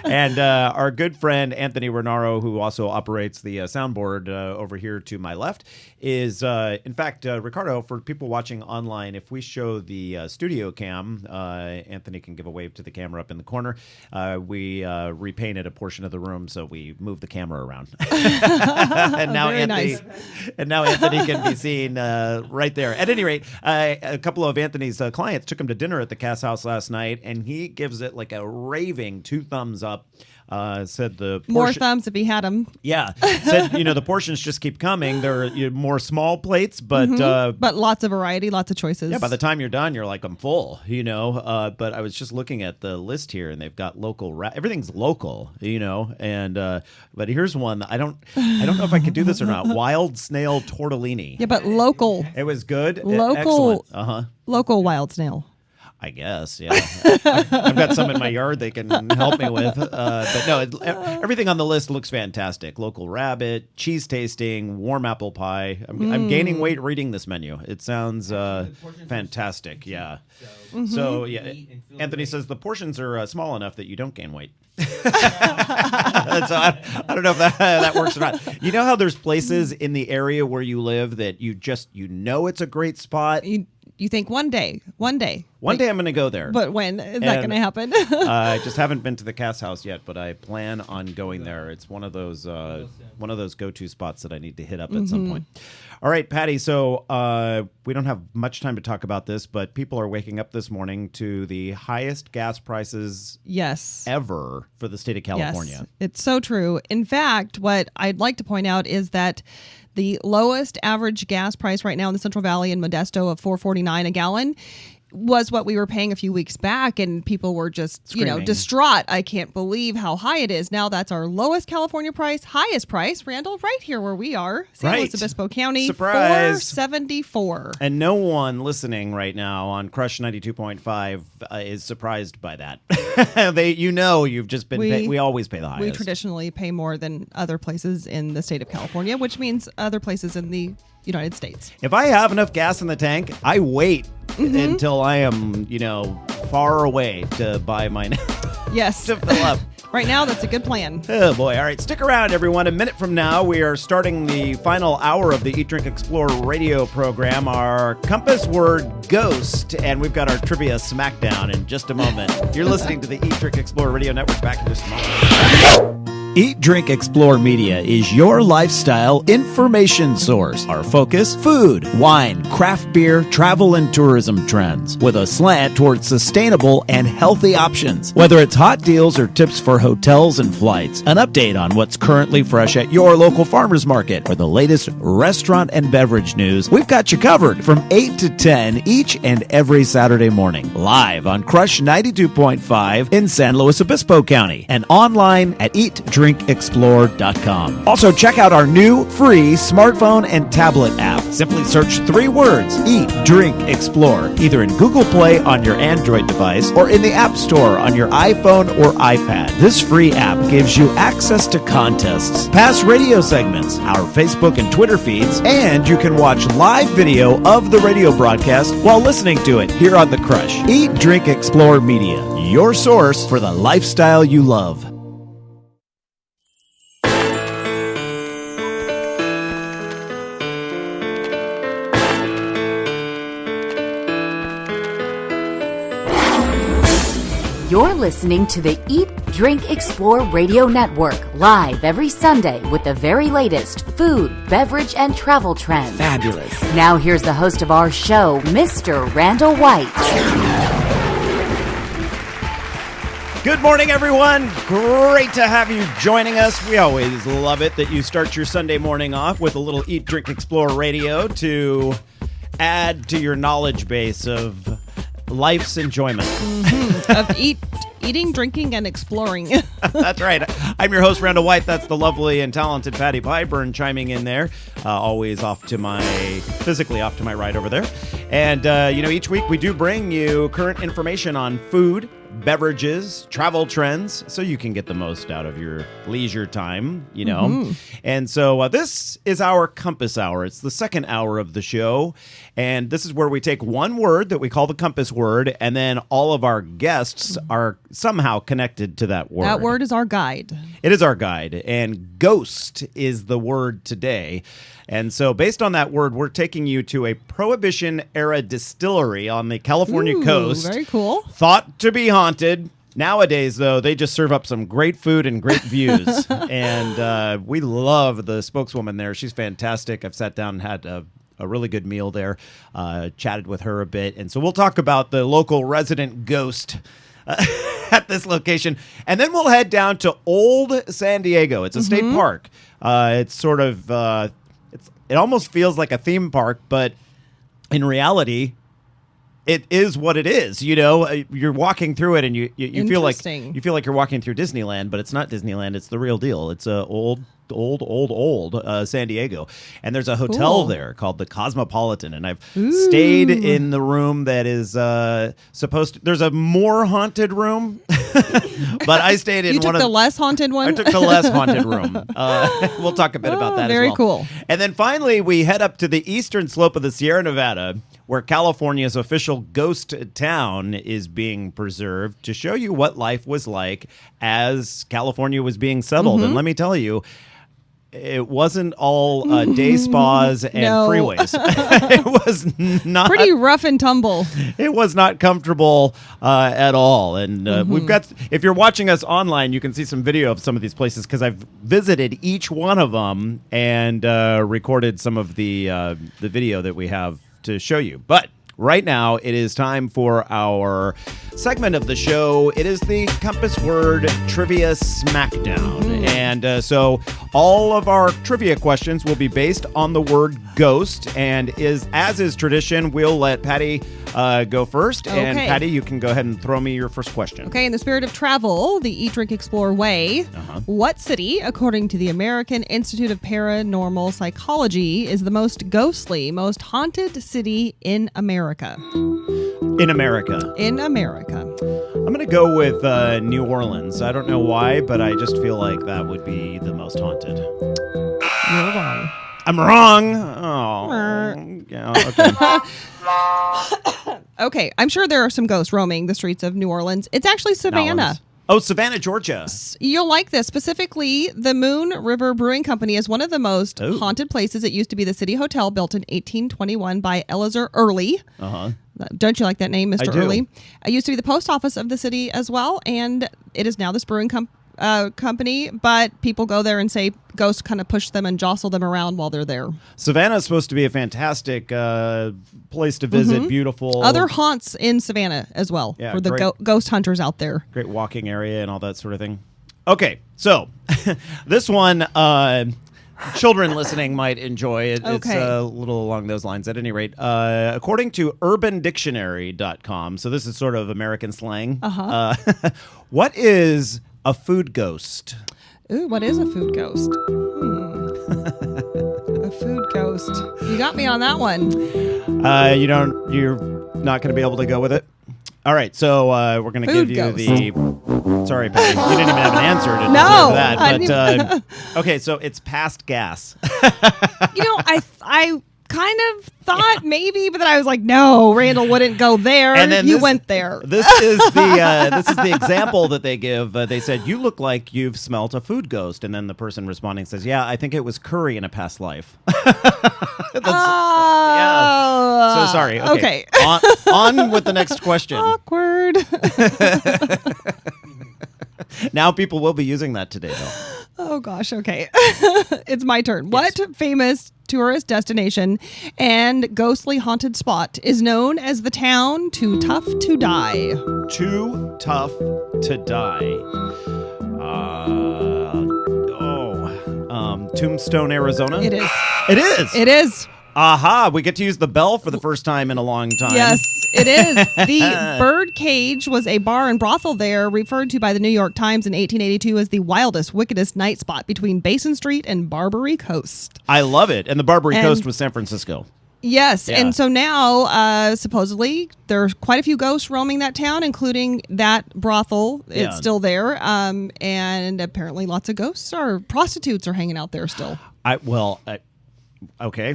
And our good friend Anthony Renaro, who also operates the soundboard over here to my left, is in fact, Ricardo, for people watching online, if we show the studio cam, Anthony can give a wave to the camera up in the corner. We repainted a portion of the room, so we moved the camera around. And now Anthony can be seen right there. At any rate, a couple of Anthony's clients took him to dinner at the Cass House last night, and he gives it like a raving 2 thumbs up. Said the portion, more thumbs if he had them. Yeah, said the portions just keep coming. There are more small plates, but lots of variety, lots of choices. Yeah, by the time you're done, you're like, I'm full. But I was just looking at the list here, and they've got local. Everything's local, And but here's one. I don't know if I could do this or not. Wild snail tortellini. Yeah, but local. It was good. Local. Excellent. Local wild snail. I guess, yeah. I've got some in my yard they can help me with. But no, everything on the list looks fantastic. Local rabbit, cheese tasting, warm apple pie. I'm gaining weight reading this menu. It sounds fantastic, yeah. So, yeah, Anthony says the portions are small enough that you don't gain weight. So I don't know if that works or not. You know how there's places in the area where you live that you know it's a great spot? You think one day. One day I'm going to go there. But when is that going to happen? I just haven't been to the Cass House yet, but I plan on going there. It's one of those go-to spots that I need to hit up at some point. All right, Patty, so we don't have much time to talk about this, but people are waking up this morning to the highest gas prices ever for the state of California. Yes, it's so true. In fact, what I'd like to point out is that the lowest average gas price right now in the Central Valley in Modesto of $4.49 a gallon was what we were paying a few weeks back, and people were just, screaming. Distraught. I can't believe how high it is. Now that's our lowest California price, highest price, Randall, right here where we are, San Luis Obispo County, Surprise. $4.74. And no one listening right now on Crush 92.5 is surprised by that. You've just been we always pay the highest. We traditionally pay more than other places in the state of California, which means other places in the United States. If I have enough gas in the tank, I wait until I am, far away to buy mine. Yes. To fill up. Right now, that's a good plan. Oh, boy. All right. Stick around, everyone. A minute from now, we are starting the final hour of the Eat, Drink, Explore radio program, our compass word ghost, and we've got our trivia smackdown in just a moment. You're listening to the Eat, Drink, Explore radio network. Back in just a moment. Eat, Drink, Explore Media is your lifestyle information source. Our focus, food, wine, craft beer, travel, and tourism trends, with a slant towards sustainable and healthy options. Whether it's hot deals or tips for hotels and flights, an update on what's currently fresh at your local farmer's market, or the latest restaurant and beverage news, we've got you covered from 8 to 10 each and every Saturday morning. Live on Crush 92.5 in San Luis Obispo County and online at eatdrinkexplore.com. Also, check out our new free smartphone and tablet app. Simply search 3 words, Eat, Drink, Explore, either in Google Play on your Android device or in the App Store on your iPhone or iPad. This free app gives you access to contests, past radio segments, our Facebook and Twitter feeds, and you can watch live video of the radio broadcast while listening to it here on The Crush. Eat, Drink, Explore Media, your source for the lifestyle you love. You're listening to the Eat, Drink, Explore Radio Network, live every Sunday with the very latest food, beverage, and travel trends. Fabulous. Now here's the host of our show, Mr. Randall White. Good morning, everyone. Great to have you joining us. We always love it that you start your Sunday morning off with a little Eat, Drink, Explore Radio to add to your knowledge base of life's enjoyment. Of eating, drinking, and exploring. That's right. I'm your host, Randall White. That's the lovely and talented Patty Pyburn chiming in there. Always physically off to my right over there. And, each week we do bring you current information on food, beverages, travel trends, so you can get the most out of your leisure time, And so this is our Compass Hour. It's the second hour of the show, and this is where we take one word that we call the compass word, and then all of our guests are somehow connected to that word. That word is our guide. It is our guide, and ghost is the word today. And so based on that word, we're taking you to a Prohibition-era distillery on the California coast. Very cool. Thought to be haunted. Nowadays, though, they just serve up some great food and great views. And we love the spokeswoman there. She's fantastic. I've sat down and had a really good meal there, chatted with her a bit. And so we'll talk about the local resident ghost at this location. And then we'll head down to Old San Diego. It's a state park. It's sort of... It almost feels like a theme park, but in reality, it is what it is. You're walking through it, and you feel like you're walking through Disneyland, but it's not Disneyland. It's the real deal. It's old San Diego, and there's a hotel there called the Cosmopolitan, and I've stayed in the room that is supposed to. There's a more haunted room, but I stayed in the less haunted one. I took the less haunted room. We'll talk a bit about that. Very as well. cool. And then finally, we head up to the eastern slope of the Sierra Nevada, where California's official ghost town is being preserved, to show you what life was like as California was being settled. And let me tell you, it wasn't all day spas and freeways. It was not pretty rough and tumble. It was not comfortable at all. And we've got, if you're watching us online, you can see some video of some of these places, because I've visited each one of them and recorded some of the video that we have to show you. But right now, it is time for our segment of the show. It is the Compass Word Trivia Smackdown. And so all of our trivia questions will be based on the word ghost. And as is tradition, we'll let Patty go first. Okay. And Patty, you can go ahead and throw me your first question. Okay, in the spirit of travel, the Eat, Drink, Explore way, what city, according to the American Institute of Paranormal Psychology, is the most ghostly, most haunted city in America? In America. In America. I'm going to go with New Orleans. I don't know why, but I just feel like that would be the most haunted. You're wrong. I'm wrong. Oh. Yeah, okay. Okay, I'm sure there are some ghosts roaming the streets of New Orleans. It's actually Savannah. Oh, Savannah, Georgia. You'll like this. Specifically, the Moon River Brewing Company is one of the most haunted places. It used to be the City Hotel, built in 1821 by Eleazar Early. Don't you like that name, Mr. Early? It used to be the post office of the city as well, and it is now this brewing company, but people go there and say ghosts kind of push them and jostle them around while they're there. Savannah is supposed to be a fantastic place to visit. Beautiful. Other haunts in Savannah as well for the ghost hunters out there. Great walking area and all that sort of thing. Okay, so this one, children listening might enjoy. It's a little along those lines at any rate. According to UrbanDictionary.com, so this is sort of American slang, what is a food ghost? Ooh, what is a food ghost? A food ghost. You got me on that one. You're not going to be able to go with it? All right, so we're going to give you the... Sorry, Patty. You didn't even have an answer to deserve that. But, okay, so it's past gas. I kind of thought maybe, but then I was like, no, Randall wouldn't go there. And then you went there. This is the example that they give. They said, you look like you've smelt a food ghost. And then the person responding says, yeah, I think it was curry in a past life. Yeah. So sorry. Okay. On with the next question. Awkward. Now people will be using that today, though. Oh, gosh. Okay. It's my turn. Yes. What famous tourist destination and ghostly haunted spot is known as the town Too Tough to Die? Too Tough to Die. Tombstone, Arizona? It is. It is? It is. Aha, we get to use the bell for the first time in a long time. Yes, it is. The Birdcage was a bar and brothel there, referred to by the New York Times in 1882 as the wildest, wickedest night spot between Basin Street and Barbary Coast. I love it. And the Barbary Coast was San Francisco. Yes, and so now, supposedly, there's quite a few ghosts roaming that town, including that brothel. It's still there, and apparently lots of ghosts or prostitutes are hanging out there still. Okay.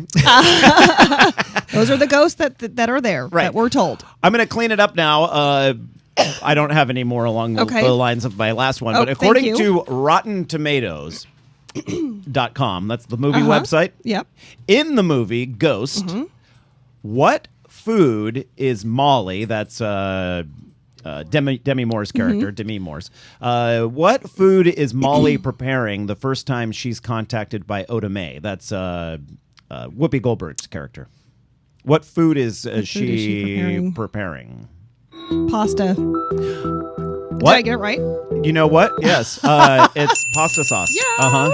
Those are the ghosts that are there, that we're told. I'm going to clean it up now. I don't have any more along the lines of my last one, but according to Rotten Tomatoes, .com. That's the movie website. Yep. In the movie Ghost, what food is Molly? That's Demi Moore's character, Demi Moore's. What food is Molly preparing the first time she's contacted by Oda Mae? That's Whoopi Goldberg's character. What food is she preparing? Pasta. What? Did I get it right? You know what? Yes. It's pasta sauce. Yeah.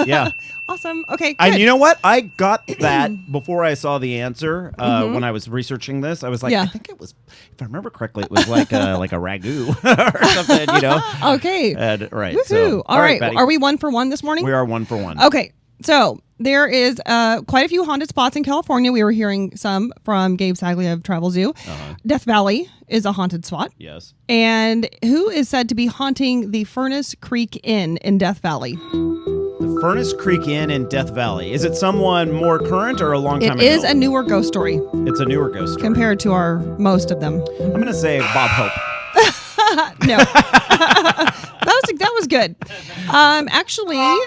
Yeah. Awesome. Okay, good. And you know what? I got that before I saw the answer when I was researching this. I was like, I think it was, if I remember correctly, it was like a ragu or something, you know? Okay. Right. Woohoo. So, all right. Patty. Are we 1 for 1 this morning? We are 1 for 1. Okay. So there is quite a few haunted spots in California. We were hearing some from Gabe Sagley of Travel Zoo. Death Valley is a haunted spot. Yes. And who is said to be haunting the Furnace Creek Inn in Death Valley? The Furnace Creek Inn in Death Valley. Is it someone more current or a long time ago? It is a newer ghost story. It's a newer ghost story. Compared to most of them. I'm going to say Bob Hope. No. that was good. Actually,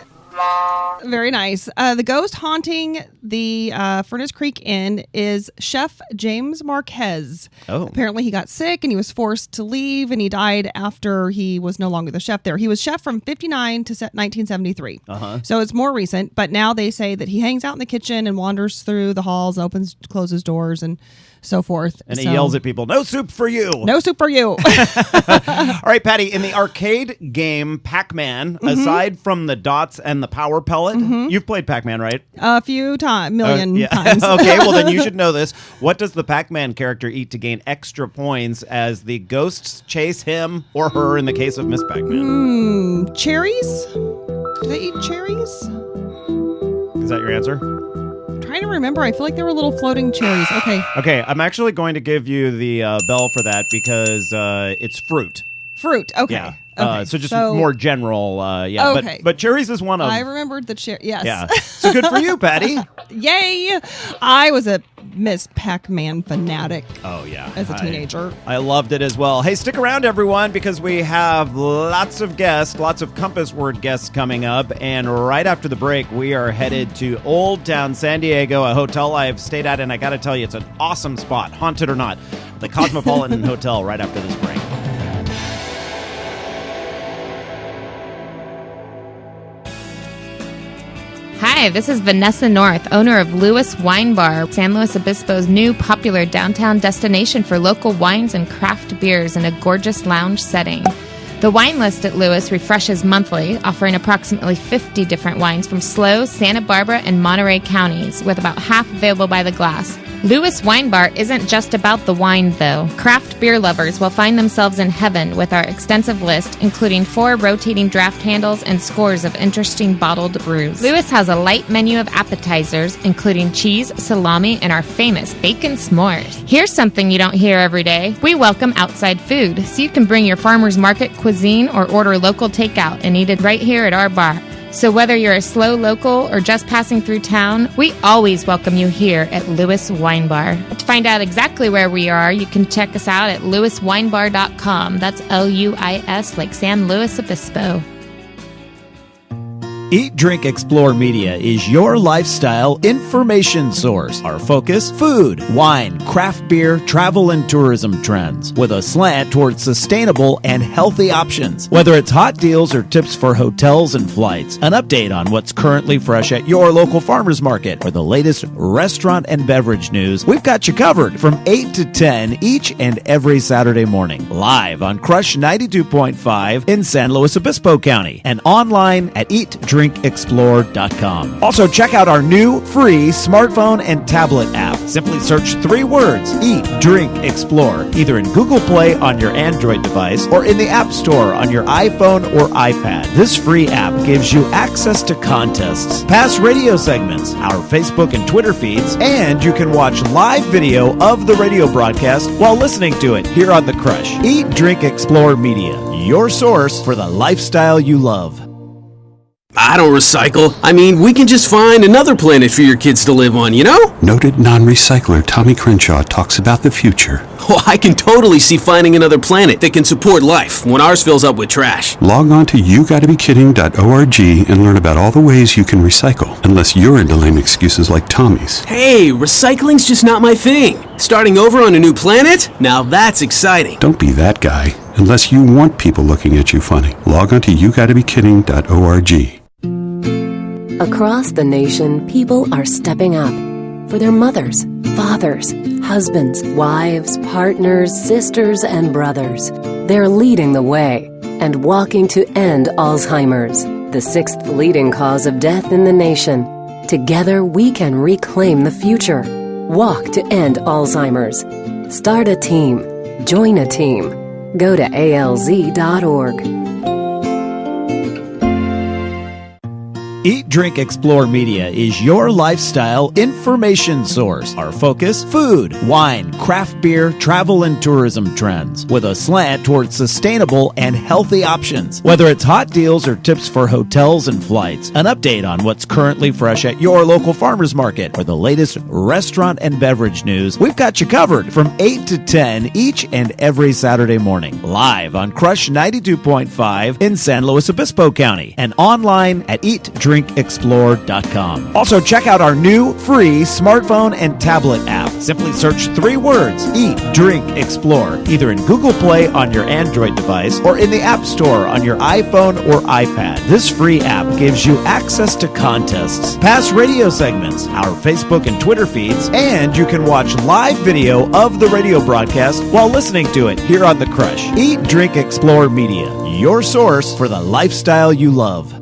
very nice. The ghost haunting the Furnace Creek Inn is Chef James Marquez. Oh. Apparently he got sick and he was forced to leave, and he died after he was no longer the chef there. He was chef from 59 to 1973. So it's more recent, but now they say that he hangs out in the kitchen and wanders through the halls, closes doors, and so forth. And he yells at people, "No soup for you! No soup for you!" All right, Patty, in the arcade game Pac-Man, aside from the dots and the power pellet, you've played Pac-Man, right? A few times, million times. Okay, well then you should know this. What does the Pac-Man character eat to gain extra points as the ghosts chase him or her in the case of Miss Pac-Man? Cherries? Do they eat cherries? Is that your answer? Trying to remember. I feel like there were little floating cherries. Okay, I'm actually going to give you the bell for that because it's fruit. Fruit. Okay. Yeah. Okay. So more general. Yeah. Okay. But cherries is one of. I remembered the cherry. Yes. Yeah. So good for you, Patty. Yay! I was a Miss Pac-Man fanatic. Oh yeah. As a teenager. I loved it as well. Hey, stick around, everyone, because we have lots of guests, lots of Compass Word guests coming up, and right after the break, we are headed to Old Town San Diego, a hotel I've stayed at, and I got to tell you, it's an awesome spot, haunted or not. The Cosmopolitan Hotel. Right after this break. Hi, this is Vanessa North, owner of Lewis Wine Bar, San Luis Obispo's new popular downtown destination for local wines and craft beers in a gorgeous lounge setting. The wine list at Lewis refreshes monthly, offering approximately 50 different wines from SLO, Santa Barbara, and Monterey counties, with about half available by the glass. Lewis Wine Bar isn't just about the wine, though. Craft beer lovers will find themselves in heaven with our extensive list, including 4 rotating draft handles and scores of interesting bottled brews. Lewis has a light menu of appetizers, including cheese, salami, and our famous bacon s'mores. Here's something you don't hear every day. We welcome outside food, so you can bring your farmer's market cuisine or order local takeout and eat it right here at our bar. So whether you're a slow local or just passing through town, we always welcome you here at Lewis Wine Bar. To find out exactly where we are, you can check us out at lewiswinebar.com. That's L-U-I-S, like San Luis Obispo. Eat, Drink, Explore Media is your lifestyle information source. Our focus, food, wine, craft beer, travel and tourism trends, with a slant towards sustainable and healthy options. Whether it's hot deals or tips for hotels and flights, an update on what's currently fresh at your local farmer's market, or the latest restaurant and beverage news, we've got you covered from 8 to 10 each and every Saturday morning. Live on Crush 92.5 in San Luis Obispo County and online at eatdrinkexplore.com. Also, check out our new free smartphone and tablet app. Simply search 3 words, Eat, Drink, Explore, either in Google Play on your Android device or in the App Store on your iPhone or iPad. This free app gives you access to contests, past radio segments, our Facebook and Twitter feeds, and you can watch live video of the radio broadcast while listening to it here on The Crush. Eat, Drink, Explore Media, your source for the lifestyle you love. I don't recycle. I mean, we can just find another planet for your kids to live on, you know? Noted non-recycler Tommy Crenshaw talks about the future. Oh, I can totally see finding another planet that can support life when ours fills up with trash. Log on to YouGottaBeKidding.org and learn about all the ways you can recycle, unless you're into lame excuses like Tommy's. Hey, recycling's just not my thing. Starting over on a new planet? Now that's exciting. Don't be that guy, unless you want people looking at you funny. Log on to YouGottaBeKidding.org. Across the nation, people are stepping up for their mothers, fathers, husbands, wives, partners, sisters, and brothers. They're leading the way and walking to end Alzheimer's. the 6th leading cause of death in the nation. Together, we can reclaim the future. Walk to end Alzheimer's. Start a team. Join a team. Go to alz.org. Eat, Drink, Explore Media is your lifestyle information source. Our focus, food, wine, craft beer, travel, and tourism trends, with a slant towards sustainable and healthy options. Whether it's hot deals or tips for hotels and flights, an update on what's currently fresh at your local farmer's market, or the latest restaurant and beverage news, we've got you covered from 8 to 10 each and every Saturday morning. Live on Crush 92.5 in San Luis Obispo County and online at eatdrinkexplore.com. Also, check out our new free smartphone and tablet app. Simply search 3 words, Eat, Drink, Explore, either in Google Play on your Android device or in the App Store on your iPhone or iPad. This free app gives you access to contests, past radio segments, our Facebook and Twitter feeds, and you can watch live video of the radio broadcast while listening to it here on The Crush. Eat, Drink, Explore Media, your source for the lifestyle you love.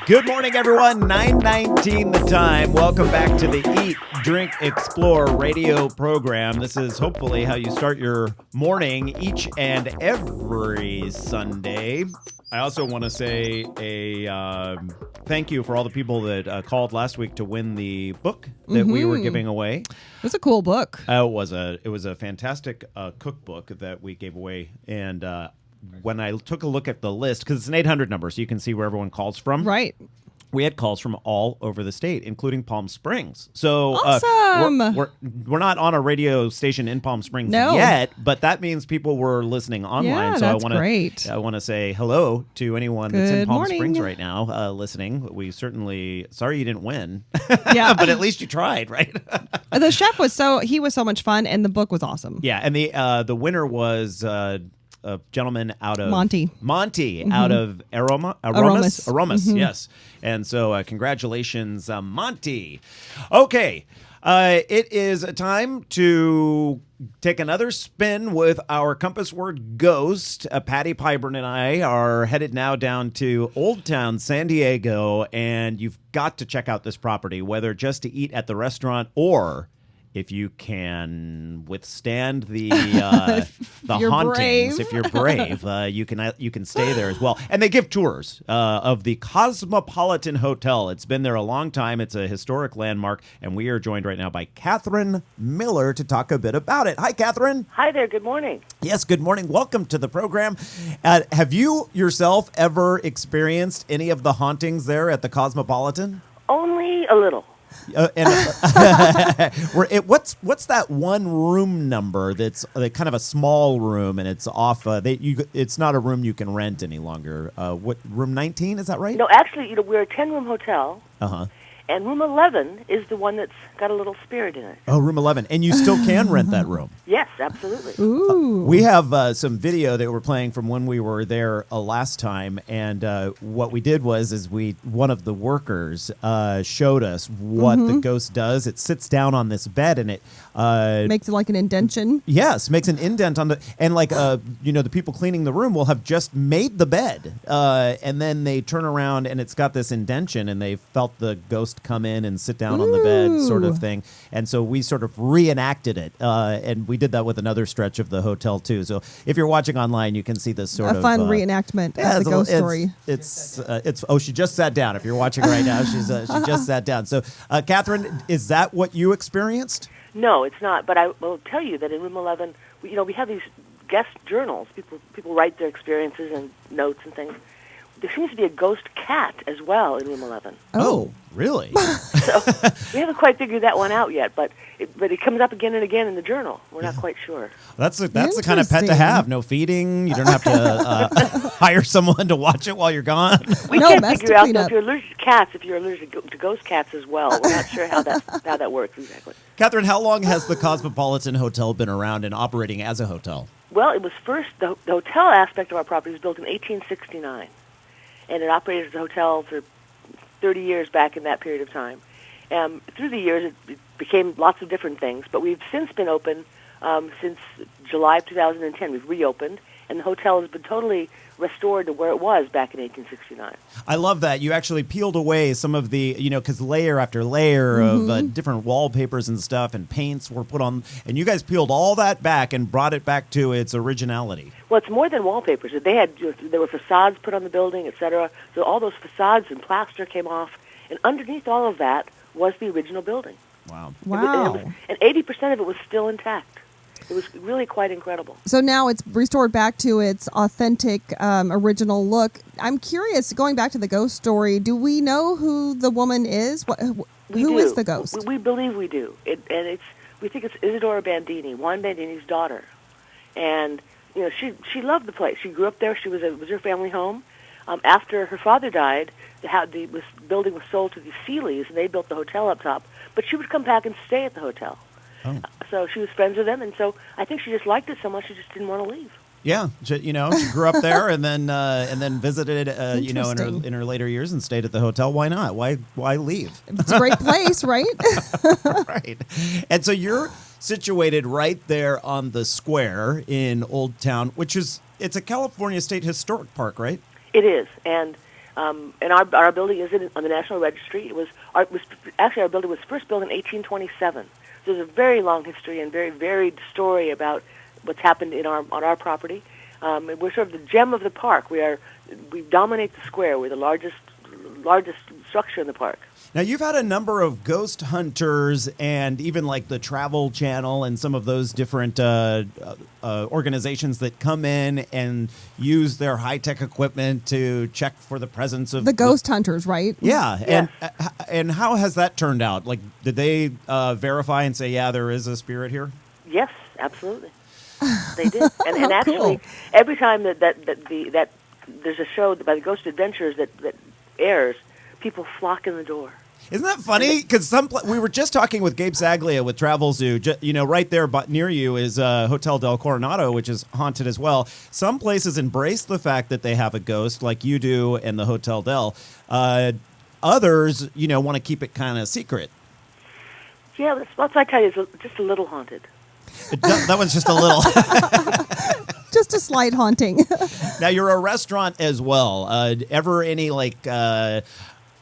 Good morning, everyone. 9:19 the time. Welcome back to the Eat, Drink, Explore radio program. This is hopefully how you start your morning each and every Sunday. I also want to say a thank you for all the people that called last week to win the book that we were giving away. It was a cool book. It was a fantastic cookbook that we gave away, and when I took a look at the list, because it's an 800 number, so you can see where everyone calls from. Right. We had calls from all over the state, including Palm Springs. So awesome. We're not on a radio station in Palm Springs yet, but that means people were listening online. Yeah, so that's great. I want to say hello to anyone that's in Palm Springs right now listening. We certainly sorry you didn't win. Yeah, but at least you tried, right? The chef was so much fun, and the book was awesome. Yeah, and the winner was a gentleman out of Monty out of Aromas, yes. And so congratulations, Monty. Okay, it is time to take another spin with our compass word ghost. Patty Pyburn and I are headed now down to Old Town San Diego, and you've got to check out this property, whether just to eat at the restaurant or if you can withstand the hauntings, if you're brave, you can stay there as well. And they give tours of the Cosmopolitan Hotel. It's been there a long time. It's a historic landmark, and we are joined right now by Catherine Miller to talk a bit about it. Hi, Catherine. Hi there. Good morning. Yes, good morning. Welcome to the program. Have you yourself ever experienced any of the hauntings there at the Cosmopolitan? Only a little. What's that one room number that's kind of a small room and it's off? It's not a room you can rent any longer. What room 19? Is that right? No, actually, we're a 10-room hotel. And room 11 is the one that's got a little spirit in it. Oh, room 11. And you still can rent that room? Yes, absolutely. Ooh. We have some video that we're playing from when we were there last time. And what we did was one of the workers showed us what the ghost does. It sits down on this bed and it... makes it like an indentation? Yes, makes an indent on the... And the people cleaning the room will have just made the bed. And then they turn around and it's got this indentation and they felt the ghost come in and sit down on the bed sort of thing. And so we sort of reenacted it. And we did that with another stretch of the hotel too. So if you're watching online, you can see this sort of... A fun reenactment of the ghost story. She just sat down. If you're watching right now, she just sat down. So Catherine, is that what you experienced? No, it's not. But I will tell you that in room 11, we have these guest journals. People write their experiences and notes and things. There seems to be a ghost cat as well in room 11. Oh, really? So we haven't quite figured that one out yet, but it comes up again and again in the journal. We're not quite sure. That's the kind of pet to have. No feeding. You don't have to hire someone to watch it while you're gone. We can't figure out if you're allergic to cats, if you're allergic to ghost cats as well. We're not sure how that works exactly. Catherine, how long has the Cosmopolitan Hotel been around and operating as a hotel? Well, it was first, the hotel aspect of our property was built in 1869. And it operated as a hotel for 30 years back in that period of time. Through the years, it became lots of different things, but we've since been open since July of 2010. We've reopened, and the hotel has been totally restored to where it was back in 1869. I love that. You actually peeled away some of the, because layer after layer of different wallpapers and stuff and paints were put on, and you guys peeled all that back and brought it back to its originality. Well, it's more than wallpapers. There were facades put on the building, etc. So all those facades and plaster came off, and underneath all of that was the original building. Wow. And 80% of it was still intact. It was really quite incredible. So now it's restored back to its authentic, original look. I'm curious, going back to the ghost story, do we know who the woman is? Who is the ghost? We believe we do. We think it's Isadora Bandini, Juan Bandini's daughter. And, she loved the place. She grew up there. It was her family home. After her father died, the building was sold to the Seeleys, and they built the hotel up top. But she would come back and stay at the hotel. Oh. So she was friends with them, and so I think she just liked it so much she just didn't want to leave. Yeah, she grew up there and then visited, in her later years and stayed at the hotel. Why not? Why leave? It's a great place, right? Right. And so you're situated right there on the square in Old Town, it's a California State Historic Park, right? It is, and our building is on the National Registry. Our building was first built in 1827. So there's a very long history and very varied story about what's happened on our property. We're sort of the gem of the park. We dominate the square. We're the largest structure in the park. Now, you've had a number of ghost hunters and even like the Travel Channel and some of those different organizations that come in and use their high-tech equipment to check for the presence of... The ghost hunters, right? Yeah. Yes. And how has that turned out? Like, did they verify and say, yeah, there is a spirit here? Yes, absolutely. They did. And actually, every time that there's a show by the Ghost Adventures that airs, people flock in the door. Isn't that funny? Because we were just talking with Gabe Zaglia with Travel Zoo. Right there near you is Hotel Del Coronado, which is haunted as well. Some places embrace the fact that they have a ghost, like you do and the Hotel Del. Others, want to keep it kind of secret. Yeah, that's I tell you, it's just a little haunted. That one's just a little. Just a slight haunting. Now, you're a restaurant as well. Ever any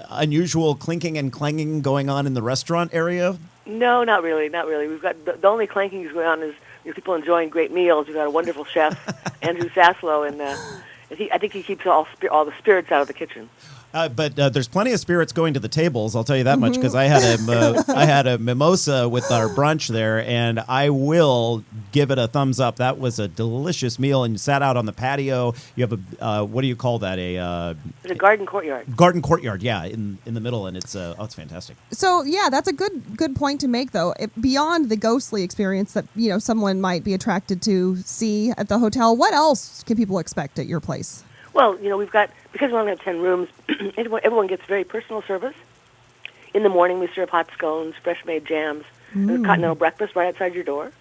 unusual clinking and clanging going on in the restaurant area? No, not really. We've got the only clanking is going on is people enjoying great meals. We've got a wonderful chef, Andrew Saslow, and I think he keeps all the spirits out of the kitchen. But there's plenty of spirits going to the tables. I'll tell you that much, because I had a mimosa with our brunch there, and I will give it a thumbs up. That was a delicious meal, and you sat out on the patio. You have a what do you call that? It's a garden courtyard. Garden courtyard, yeah, in the middle, and it's fantastic. So yeah, that's a good point to make, though. Beyond the ghostly experience that someone might be attracted to see at the hotel, what else can people expect at your place? Well, we've got, because we only have 10 rooms, everyone gets very personal service. In the morning, we serve hot scones, fresh-made jams, and a continental breakfast right outside your door.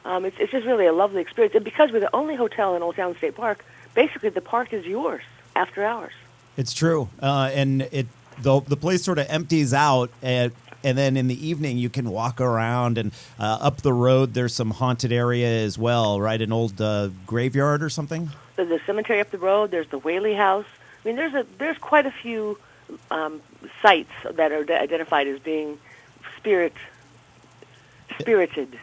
It's just really a lovely experience. And because we're the only hotel in Old Town State Park, basically the park is yours after hours. It's true. And the place sort of empties out, and then in the evening you can walk around, and up the road there's some haunted area as well, right? An old graveyard or something? There's the cemetery up the road. There's the Whaley House. I mean, there's quite a few sites that are identified as being spirited.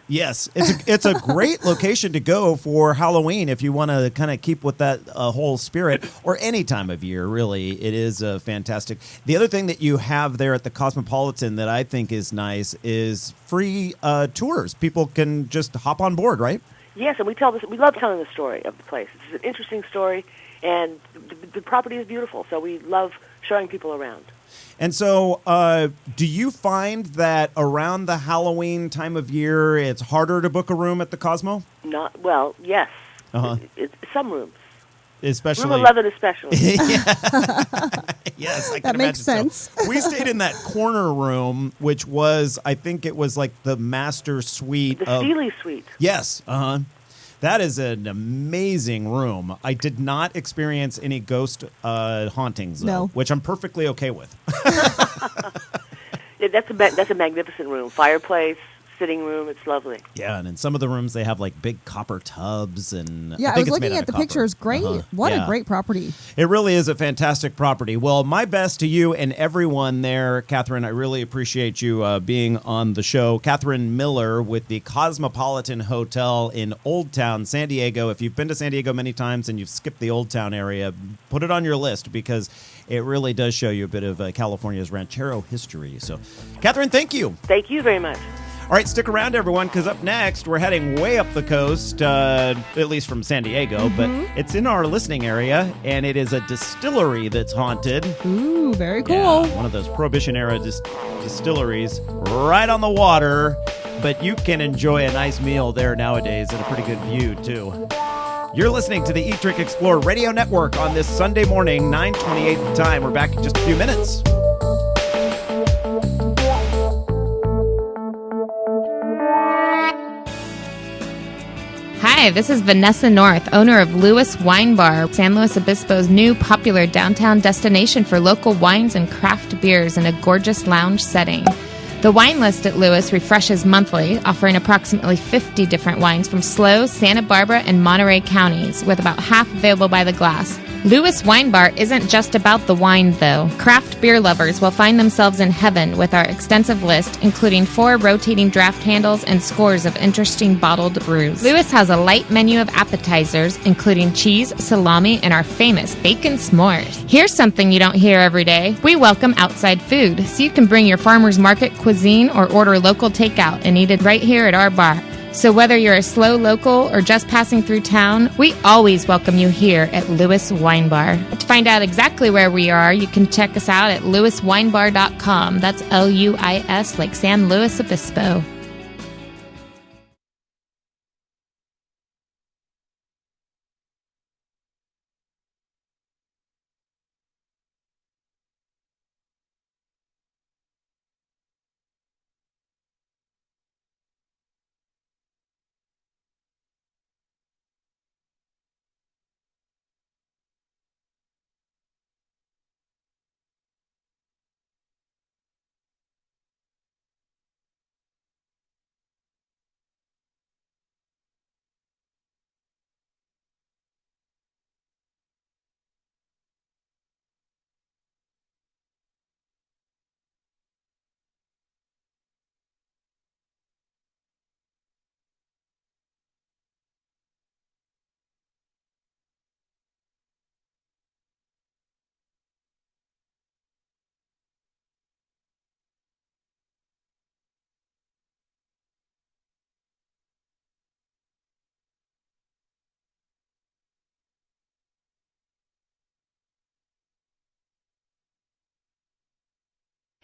Yes, it's a great location to go for Halloween if you want to kind of keep with that whole spirit, or any time of year. Really, it is fantastic. The other thing that you have there at the Cosmopolitan that I think is nice is free tours. People can just hop on board, right? Yes, and we love telling the story of the place. It's an interesting story, and the property is beautiful, so we love showing people around. And so, do you find that around the Halloween time of year, it's harder to book a room at the Cosmo? Yes. It's some rooms. Especially room 11 especially. Yes, I can that makes imagine sense. So. We stayed in that corner room, which was, I think it was like the master suite. The Seeley Suite. Yes, That is an amazing room. I did not experience any ghost hauntings, though, which I'm perfectly okay with. That's a magnificent room. Fireplace, sitting room. It's lovely. Yeah, and in some of the rooms they have like big copper tubs and I was looking at the pictures. Great. What a great property. It really is a fantastic property. Well, my best to you and everyone there, Catherine. I really appreciate you being on the show. Catherine Miller with the Cosmopolitan Hotel in Old Town, San Diego. If you've been to San Diego many times and you've skipped the Old Town area, put it on your list because it really does show you a bit of California's ranchero history. So, Catherine, thank you. Thank you very much. All right, stick around, everyone, because up next, we're heading way up the coast, at least from San Diego, but it's in our listening area, and it is a distillery that's haunted. Ooh, very cool. Yeah, one of those Prohibition-era distilleries right on the water, but you can enjoy a nice meal there nowadays and a pretty good view, too. You're listening to the Eat, Drink, Explore Radio Network on this Sunday morning, 9:28 the time. We're back in just a few minutes. Hi, this is Vanessa North, owner of Lewis Wine Bar, San Luis Obispo's new popular downtown destination for local wines and craft beers in a gorgeous lounge setting. The wine list at Lewis refreshes monthly, offering approximately 50 different wines from SLO, Santa Barbara, and Monterey counties, with about half available by the glass. Lewis Wine Bar isn't just about the wine, though. Craft beer lovers will find themselves in heaven with our extensive list, including 4 rotating draft handles and scores of interesting bottled brews. Lewis has a light menu of appetizers, including cheese, salami, and our famous bacon s'mores. Here's something you don't hear every day. We welcome outside food, so you can bring your farmer's market cuisine or order local takeout and eat it right here at our bar. So whether you're a slow local or just passing through town, we always welcome you here at Lewis Wine Bar. To find out exactly where we are, you can check us out at lewiswinebar.com. That's L-U-I-S like San Luis Obispo.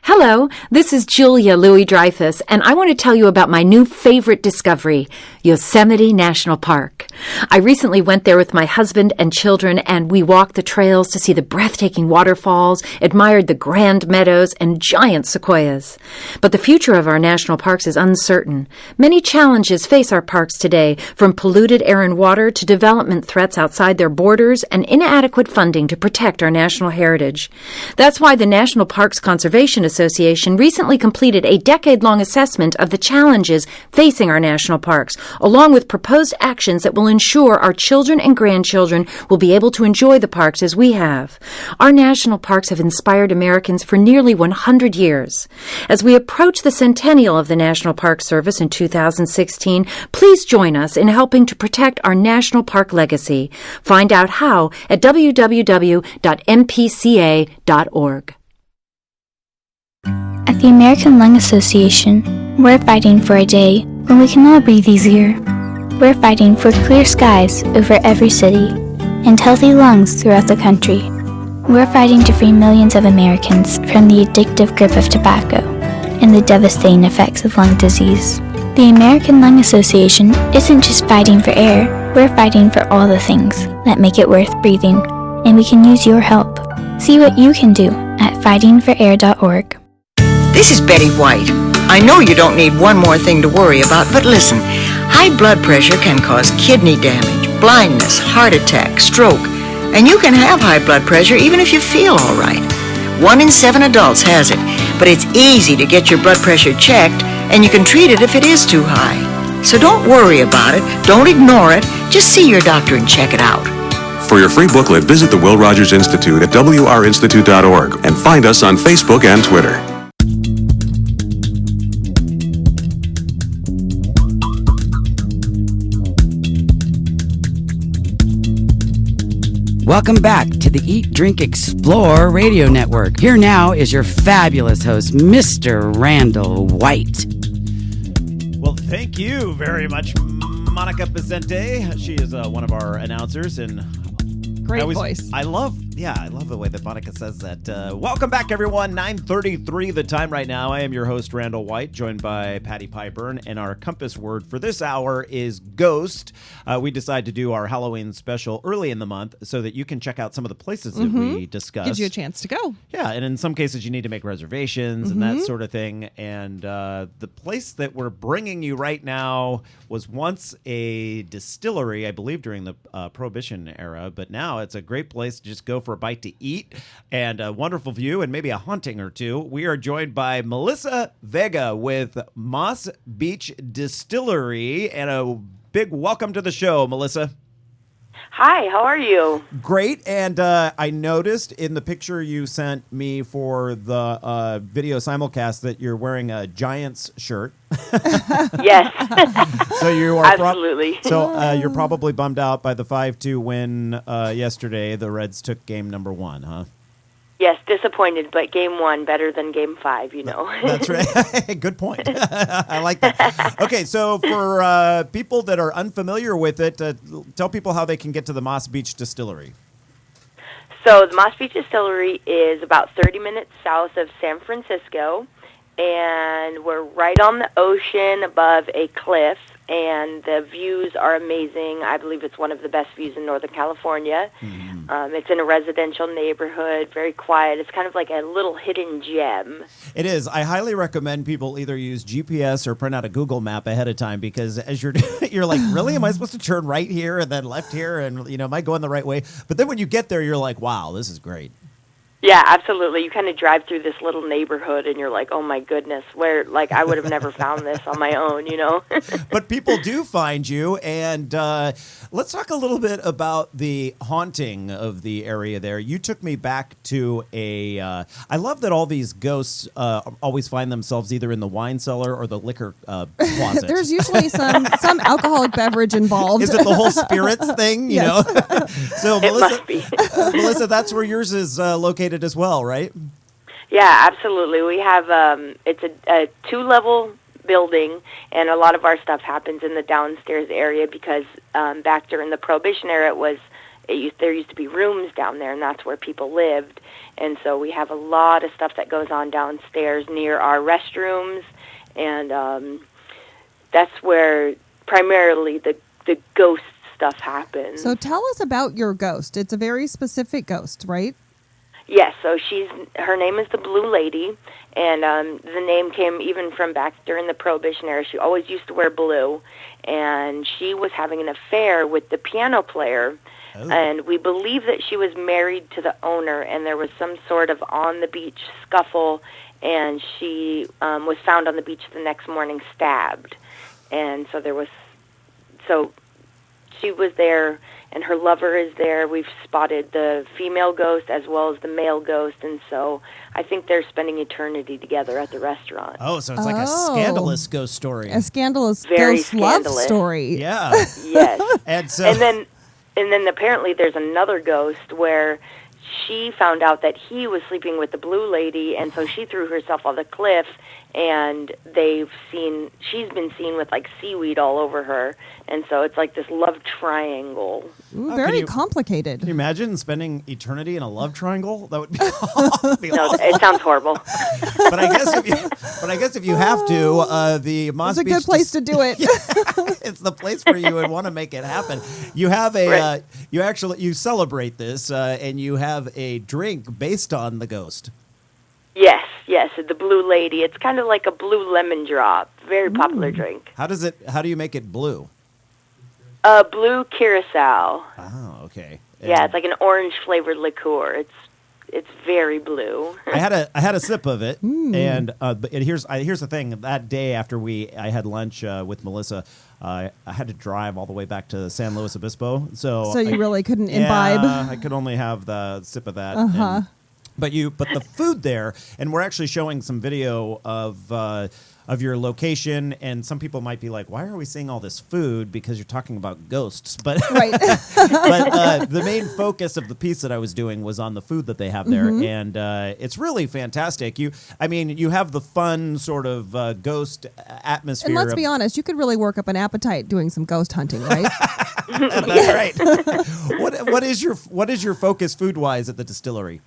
Hello, this is Julia Louis-Dreyfus, and I want to tell you about my new favorite discovery, Yosemite National Park. I recently went there with my husband and children, and we walked the trails to see the breathtaking waterfalls, admired the grand meadows, and giant sequoias. But the future of our national parks is uncertain. Many challenges face our parks today, from polluted air and water to development threats outside their borders and inadequate funding to protect our national heritage. That's why the National Parks Conservation Association recently completed a decade-long assessment of the challenges facing our national parks, along with proposed actions that will ensure our children and grandchildren will be able to enjoy the parks as we have. Our national parks have inspired Americans for nearly 100 years. As we approach the centennial of the National Park Service in 2016, please join us in helping to protect our national park legacy. Find out how at www.mpca.org. At the American Lung Association, we're fighting for a day when we can all breathe easier. We're fighting for clear skies over every city and healthy lungs throughout the country. We're fighting to free millions of Americans from the addictive grip of tobacco and the devastating effects of lung disease. The American Lung Association isn't just fighting for air, we're fighting for all the things that make it worth breathing, and we can use your help. See what you can do at fightingforair.org. This is Betty White. I know you don't need one more thing to worry about, but listen, high blood pressure can cause kidney damage, blindness, heart attack, stroke, and you can have high blood pressure even if you feel all right. 1 in 7 adults has it, but it's easy to get your blood pressure checked, and you can treat it if it is too high. So don't worry about it. Don't ignore it. Just see your doctor and check it out. For your free booklet, visit the Will Rogers Institute at wrinstitute.org and find us on Facebook and Twitter. Welcome back to the Eat, Drink, Explore radio network. Here now is your fabulous host, Mr. Randall White. Well, thank you very much, Monica Vicente. She is one of our announcers, and great voice. I love the way that Monica says that. Welcome back, everyone. 9:33 the time right now. I am your host, Randall White, joined by Patty Pyburn, and our compass word for this hour is ghost. We decided to do our Halloween special early in the month so that you can check out some of the places that we discussed. Gives you a chance to go. Yeah, and in some cases you need to make reservations and that sort of thing. And the place that we're bringing you right now was once a distillery, I believe, during the Prohibition era, but now it's a great place to just go for a bite to eat and a wonderful view and maybe a haunting or two. We are joined by Melissa Vega with Moss Beach Distillery, and a big welcome to the show, Melissa. Hi, how are you? Great, and I noticed in the picture you sent me for the video simulcast that you're wearing a Giants shirt. Yes. So you are absolutely. You're probably bummed out by the 5-2 win yesterday. The Reds took game number 1, huh? Yes, disappointed, but game 1 better than game 5, you know. That's right. Good point. I like that. Okay, so for people that are unfamiliar with it, tell people how they can get to the Moss Beach Distillery. So the Moss Beach Distillery is about 30 minutes south of San Francisco, and we're right on the ocean above a cliff, and the views are amazing. I believe it's one of the best views in Northern California. It's in a residential neighborhood, very quiet. It's kind of like a little hidden gem. It is. I highly recommend people either use GPS or print out a Google map ahead of time, because as you're like, really, am I supposed to turn right here and then left here, and am I going the right way? But then when you get there, you're like, wow, this is great. Yeah, absolutely. You kind of drive through this little neighborhood, and you're like, oh, my goodness, I would have never found this on my own, But people do find you, and let's talk a little bit about the haunting of the area there. You took me back to I love that all these ghosts always find themselves either in the wine cellar or the liquor closet. There's usually some alcoholic beverage involved. Is it the whole spirits thing, you know? So, it must be. Melissa, that's where yours is located as well, right? Yeah, absolutely. We have it's a 2-level building, and a lot of our stuff happens in the downstairs area because back during the Prohibition era, there used to be rooms down there, and that's where people lived. And so we have a lot of stuff that goes on downstairs near our restrooms, and that's where primarily the ghost stuff happens. So tell us about your ghost. It's a very specific ghost, right? Yes, so her name is the Blue Lady, and the name came even from back during the Prohibition era. She always used to wear blue, and she was having an affair with the piano player, and we believe that she was married to the owner, and there was some sort of on-the-beach scuffle, and she was found on the beach the next morning stabbed. And so she was there, and her lover is there. We've spotted the female ghost as well as the male ghost, and so I think they're spending eternity together at the restaurant. Oh, so it's like a scandalous ghost story. A scandalous Very ghost scandalous. love story. Yeah. Yes. And then apparently there's another ghost where she found out that he was sleeping with the Blue Lady, and so she threw herself off the cliff, and she's been seen with like seaweed all over her, and so it's like this love triangle. Ooh, very complicated. Can you imagine spending eternity in a love triangle? That would be, No, awesome. it sounds horrible. But I guess if you have to, the Moss It's a Beach good place to do it. It's the place where you would want to make it happen. You have you celebrate this, and you have a drink based on the ghost. Yes, the Blue Lady. It's kind of like a blue lemon drop. Very popular drink. How do you make it blue? Blue curacao. Oh, okay. Yeah, it's like an orange flavored liqueur. it's very blue. I had a sip of it, and here's the thing. That day after I had lunch with Melissa, I had to drive all the way back to San Luis Obispo. So you really couldn't imbibe. I could only have the sip of that. But the food there, and we're actually showing some video of your location, and some people might be like, "Why are we seeing all this food?" Because you're talking about ghosts. But right. but the main focus of the piece that I was doing was on the food that they have there, and it's really fantastic. You have the fun sort of ghost atmosphere. And let's be honest, you could really work up an appetite doing some ghost hunting, right? That's right. What is your focus food-wise at the distillery?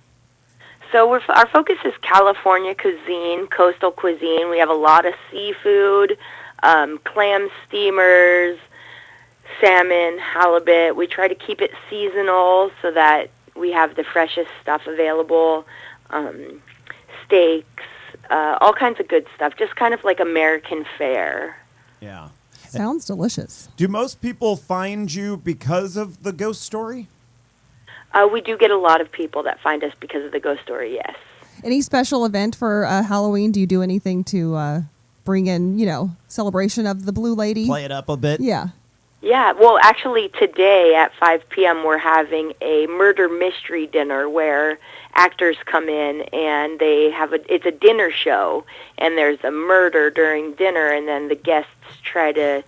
So our focus is California cuisine, coastal cuisine. We have a lot of seafood, clam steamers, salmon, halibut. We try to keep it seasonal so that we have the freshest stuff available, steaks, all kinds of good stuff, just kind of like American fare. Yeah. Sounds delicious. Do most people find you because of the ghost story? We do get a lot of people that find us because of the ghost story, yes. Any special event for Halloween? Do you do anything to bring in, celebration of the Blue Lady? Play it up a bit? Yeah. Yeah, well, actually today at 5 p.m. we're having a murder mystery dinner where actors come in and it's a dinner show, and there's a murder during dinner, and then the guests try to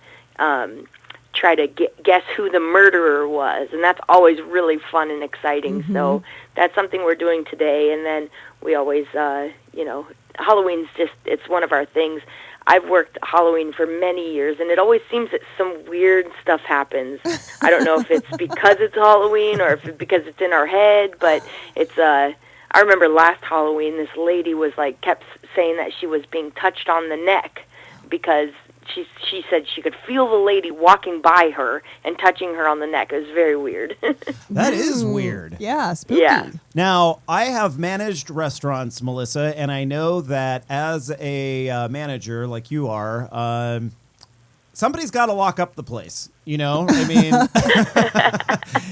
guess who the murderer was, and that's always really fun and exciting. So that's something we're doing today, and then we always, Halloween's it's one of our things. I've worked Halloween for many years, and it always seems that some weird stuff happens. I don't know if it's because it's Halloween or if it's because it's in our head, but it's, I remember last Halloween, this lady kept saying that she was being touched on the neck because she said she could feel the lady walking by her and touching her on the neck. It was very weird. That is weird. Yeah, spooky. Yeah. Now, I have managed restaurants, Melissa, and I know that as a manager like you are, somebody's got to lock up the place. I mean,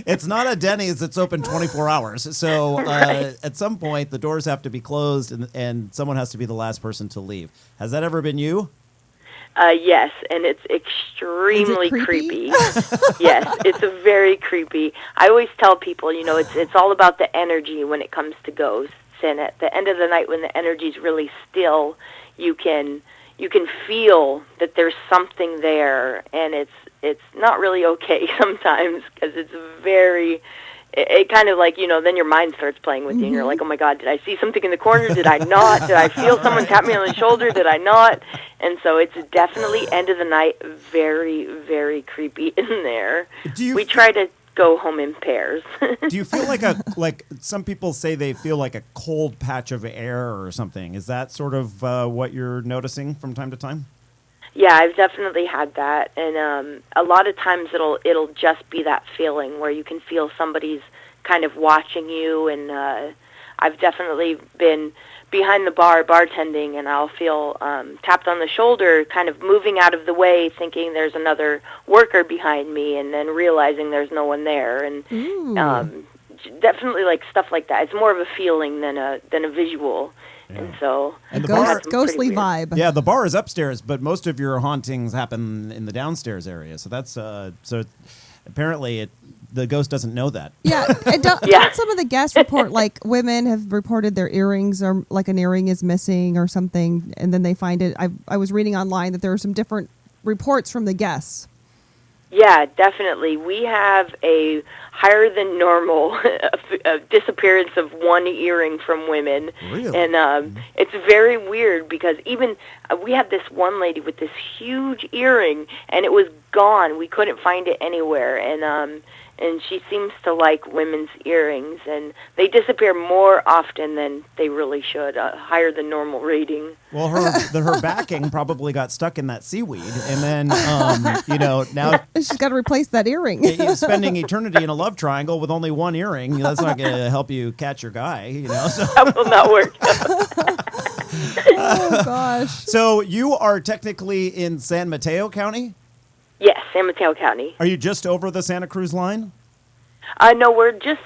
it's not a Denny's that's open 24 hours. So at some point, the doors have to be closed and someone has to be the last person to leave. Has that ever been you? Yes, and it's extremely creepy. Yes, it's very creepy. I always tell people, it's all about the energy when it comes to ghosts. And at the end of the night, when the energy's really still, you can feel that there's something there, and it's not really okay sometimes because it's very. It kind of then your mind starts playing with you, and you're like, oh my God, did I see something in the corner? Did I not? Did I feel someone tap me on the shoulder? Did I not? And so it's definitely end of the night, very, very creepy in there. We try to go home in pairs. Do you feel like some people say they feel like a cold patch of air or something? Is that sort of what you're noticing from time to time? Yeah, I've definitely had that, and a lot of times it'll just be that feeling where you can feel somebody's kind of watching you, and I've definitely been behind the bar bartending, and I'll feel tapped on the shoulder, kind of moving out of the way, thinking there's another worker behind me, and then realizing there's no one there, and definitely stuff like that. It's more of a feeling than a visual. Yeah. And so, ghostly vibe. Yeah, the bar is upstairs, but most of your hauntings happen in the downstairs area. So that's apparently the ghost doesn't know that. Yeah, don't some of the guests report women have reported their earrings or an earring is missing or something, and then they find it. I was reading online that there are some different reports from the guests. Yeah, definitely. We have a higher than normal disappearance of one earring from women. Really? And it's very weird because even we had this one lady with this huge earring, and it was gone. We couldn't find it anywhere. And she seems to like women's earrings, and they disappear more often than they really should, higher than normal rating. Well, her backing probably got stuck in that seaweed, and then, now... She's got to replace that earring. Spending eternity in a love triangle with only one earring, that's not going to help you catch your guy, So. That will not work. Oh, gosh. So you are technically in San Mateo County? Yes, San Mateo County. Are you just over the Santa Cruz line? No, we're just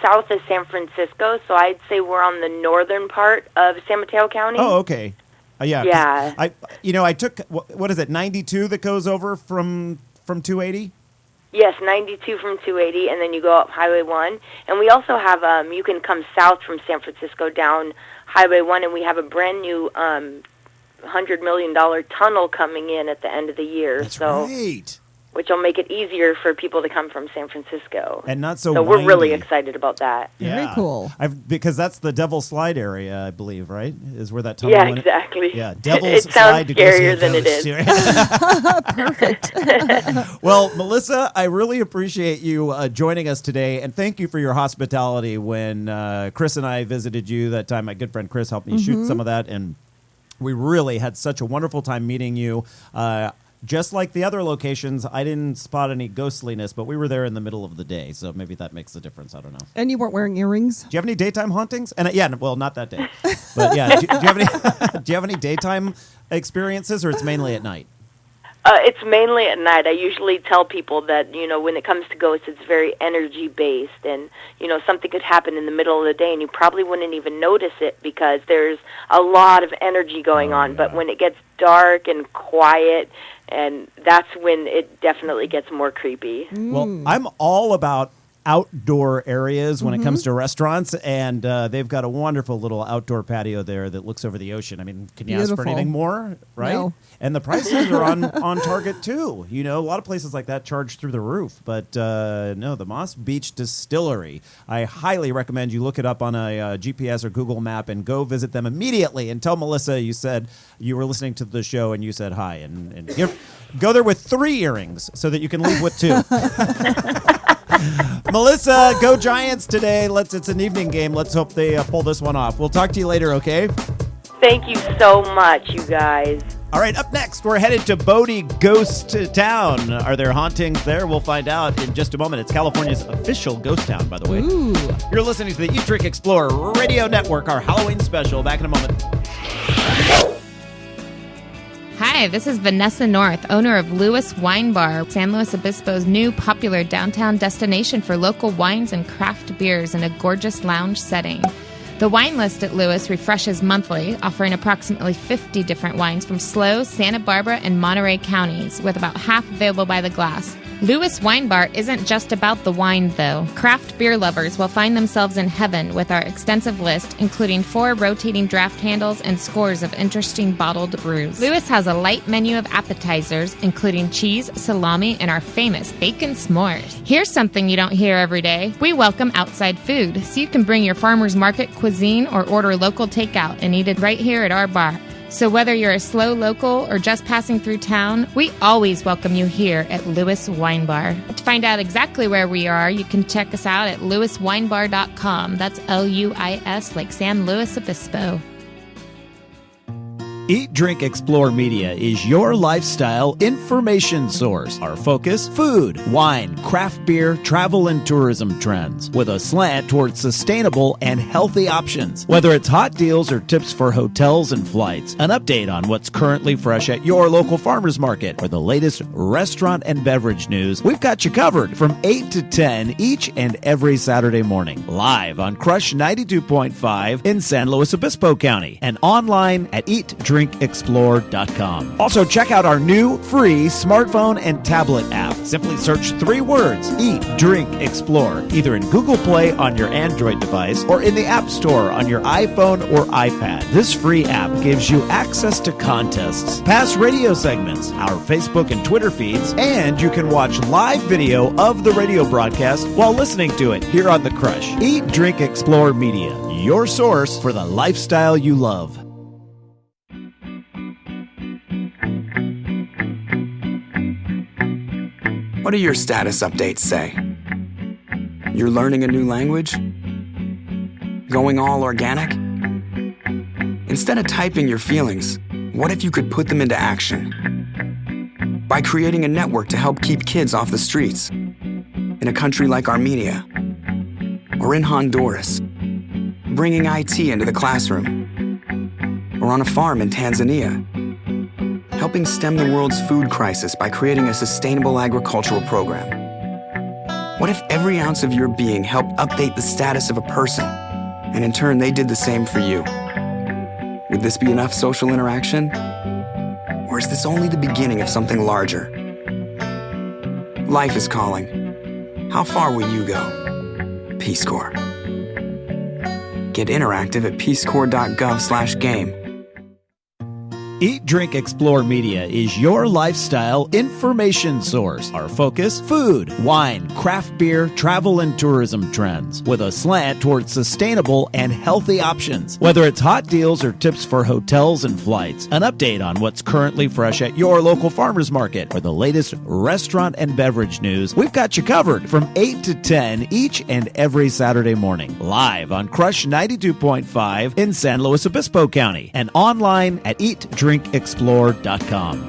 south of San Francisco, so I'd say we're on the northern part of San Mateo County. Oh, okay. Yeah. Yeah. I took, what is it, 92 that goes over from 280? Yes, 92 from 280, and then you go up Highway 1. And we also have, you can come south from San Francisco down Highway 1, and we have a brand new $100 million tunnel coming in at the end of the year. That's right. Which will make it easier for people to come from San Francisco. And not so So windy. we're really excited about that. Yeah. Very cool. Because that's the Devil's Slide area, I believe, right? Is where that tunnel Yeah, went? exactly. Yeah, Devil's It sounds Slide to go see a scarier than it ghost. Perfect. Well, Melissa, I really appreciate you joining us today, and thank you for your hospitality when Chris and I visited you that time. My good friend Chris helped me shoot some of that, and we really had such a wonderful time meeting you. Just like the other locations, I didn't spot any ghostliness, but we were there in the middle of the day, so maybe that makes a difference. I don't know. And you weren't wearing earrings? Do you have any daytime hauntings? And well, not that day. But yeah, do you have any daytime experiences, or it's mainly at night? It's mainly at night. I usually tell people that, when it comes to ghosts, it's very energy-based, and, something could happen in the middle of the day, and you probably wouldn't even notice it because there's a lot of energy going on. Yeah. But when it gets dark and quiet, and that's when it definitely gets more creepy. Well, I'm all about outdoor areas when it comes to restaurants, and they've got a wonderful little outdoor patio there that looks over the ocean. I mean, can you ask for anything more, right? No. And the prices are on target too. A lot of places like that charge through the roof, but no, the Moss Beach Distillery, I highly recommend you look it up on a GPS or Google map and go visit them immediately and tell Melissa you said you were listening to the show and you said hi, and go there with 3 earrings so that you can leave with 2. Melissa, go Giants today. It's an evening game. Let's hope they pull this one off. We'll talk to you later, okay? Thank you so much, you guys. All right, up next, we're headed to Bodie Ghost Town. Are there hauntings there? We'll find out in just a moment. It's California's official ghost town, by the way. Ooh. You're listening to the Eat, Drink, Explore Radio Network, our Halloween special. Back in a moment. Hi, this is Vanessa North, owner of Lewis Wine Bar, San Luis Obispo's new popular downtown destination for local wines and craft beers in a gorgeous lounge setting. The wine list at Lewis refreshes monthly, offering approximately 50 different wines from SLO, Santa Barbara, and Monterey counties, with about half available by the glass. Lewis Wine Bar isn't just about the wine, though. Craft beer lovers will find themselves in heaven with our extensive list, including 4 rotating draft handles and scores of interesting bottled brews. Lewis has a light menu of appetizers, including cheese, salami, and our famous bacon s'mores. Here's something you don't hear every day. We welcome outside food, so you can bring your farmer's market cuisine or order local takeout and eat it right here at our bar. So whether you're a slow local or just passing through town, we always welcome you here at Lewis Wine Bar. To find out exactly where we are, you can check us out at lewiswinebar.com. That's L-U-I-S, like San Luis Obispo. Eat, Drink, Explore Media is your lifestyle information source. Our focus, food, wine, craft beer, travel, and tourism trends, with a slant towards sustainable and healthy options. Whether it's hot deals or tips for hotels and flights, an update on what's currently fresh at your local farmer's market, or the latest restaurant and beverage news, we've got you covered from 8 to 10 each and every Saturday morning. Live on Crush 92.5 in San Luis Obispo County, and online at eatdrinkexplore.com. Also, check out our new free smartphone and tablet app. Simply search 3 words, Eat, Drink, Explore, either in Google Play on your Android device or in the App Store on your iPhone or iPad. This free app gives you access to contests, past radio segments, our Facebook and Twitter feeds, and you can watch live video of the radio broadcast while listening to it here on The Crush. Eat, Drink, Explore Media, your source for the lifestyle you love. What do your status updates say? You're learning a new language? Going all organic? Instead of typing your feelings, what if you could put them into action? By creating a network to help keep kids off the streets, in a country like Armenia, or in Honduras, bringing IT into the classroom, or on a farm in Tanzania, helping stem the world's food crisis by creating a sustainable agricultural program. What if every ounce of your being helped update the status of a person, and in turn they did the same for you? Would this be enough social interaction? Or is this only the beginning of something larger? Life is calling. How far will you go? Peace Corps. Get interactive at peacecorps.gov/game. Eat, Drink, Explore Media is your lifestyle information source. Our focus, food, wine, craft beer, travel, and tourism trends, with a slant towards sustainable and healthy options. Whether it's hot deals or tips for hotels and flights, an update on what's currently fresh at your local farmer's market, or the latest restaurant and beverage news, we've got you covered from 8 to 10 each and every Saturday morning. Live on Crush 92.5 in San Luis Obispo County, and online at eatdrinkexplore.com.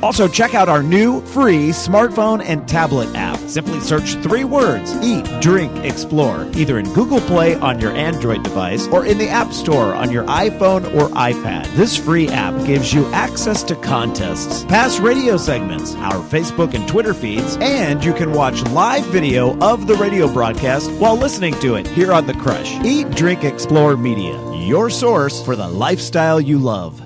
Also, check out our new free smartphone and tablet app. Simply search 3 words, Eat, Drink, Explore, either in Google Play on your Android device or in the App Store on your iPhone or iPad. This free app gives you access to contests, past radio segments, our Facebook and Twitter feeds, and you can watch live video of the radio broadcast while listening to it here on The Crush. Eat, Drink, Explore Media, your source for the lifestyle you love.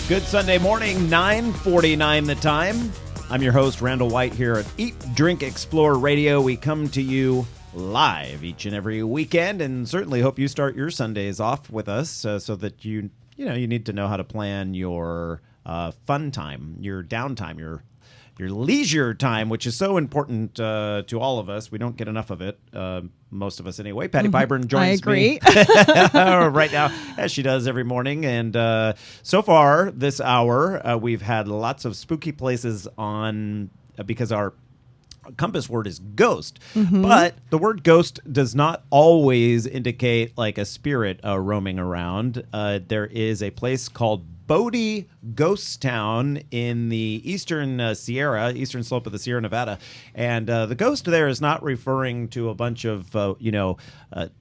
Good Sunday morning, 9:49 the time. I'm your host, Randall White, here at Eat, Drink, Explore Radio. We come to you live each and every weekend, and certainly hope you start your Sundays off with us so that you need to know how to plan your fun time, your downtime, your leisure time, which is so important to all of us. We don't get enough of it, most of us anyway. Patty Pyburn joins me right now, as she does every morning. And so far this hour, we've had lots of spooky places on because our compass word is ghost. Mm-hmm. But the word ghost does not always indicate like a spirit roaming around. There is a place called Bodie Ghost Town in the eastern slope of the Sierra Nevada. And the ghost there is not referring to a bunch of,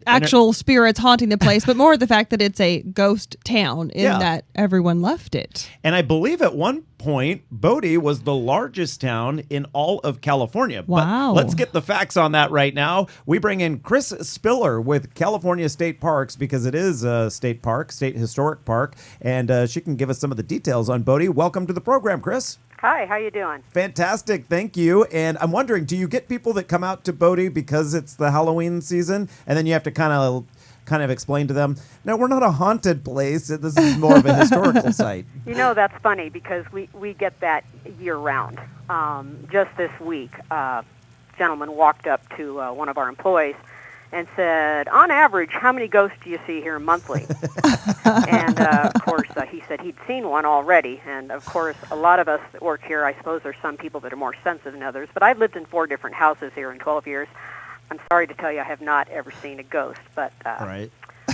actual spirits haunting the place, but more the fact that it's a ghost town in that everyone left it. And I believe at one point, Bodie was the largest town in all of California. Wow. But let's get the facts on that right now. We bring in Chris Spiller with California State Parks, because it is a state park, state historic park, and she can give us some of the details on Bodie. Welcome to the program, Chris. Hi, how you doing? Fantastic, thank you. And I'm wondering, do you get people that come out to Bodie because it's the Halloween season, and then you have to kind of explain to them, no, we're not a haunted place. This is more of a historical site. You know, that's funny because we get that year-round. Just this week, a gentleman walked up to one of our employees and said, on average, how many ghosts do you see here monthly? And, of course, he said he'd seen one already. And, of course, a lot of us that work here, I suppose there's some people that are more sensitive than others, but I've lived in 4 different houses here in 12 years. I'm sorry to tell you I have not ever seen a ghost, but right.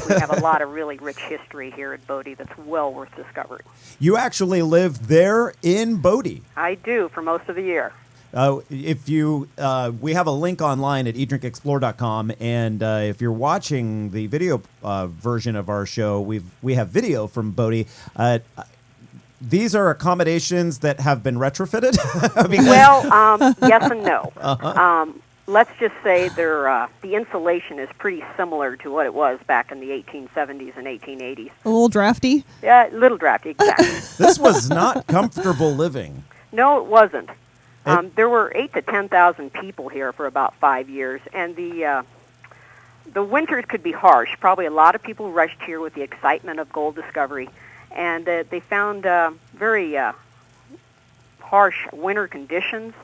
We have a lot of really rich history here at Bodie that's well worth discovering. You actually live there in Bodie. I do, for most of the year. If you, we have a link online at eatdrinkexplore.com, and if you're watching the video version of our show, we have video from Bodie. These are accommodations that have been retrofitted? Yes and no. Uh-huh. Let's just say the insulation is pretty similar to what it was back in the 1870s and 1880s. A little drafty? Yeah, a little drafty, exactly. This was not comfortable living. No, it wasn't. There were 8,000 to 10,000 people here for about 5 years, and the winters could be harsh. Probably a lot of people rushed here with the excitement of gold discovery, and they found very harsh winter conditions.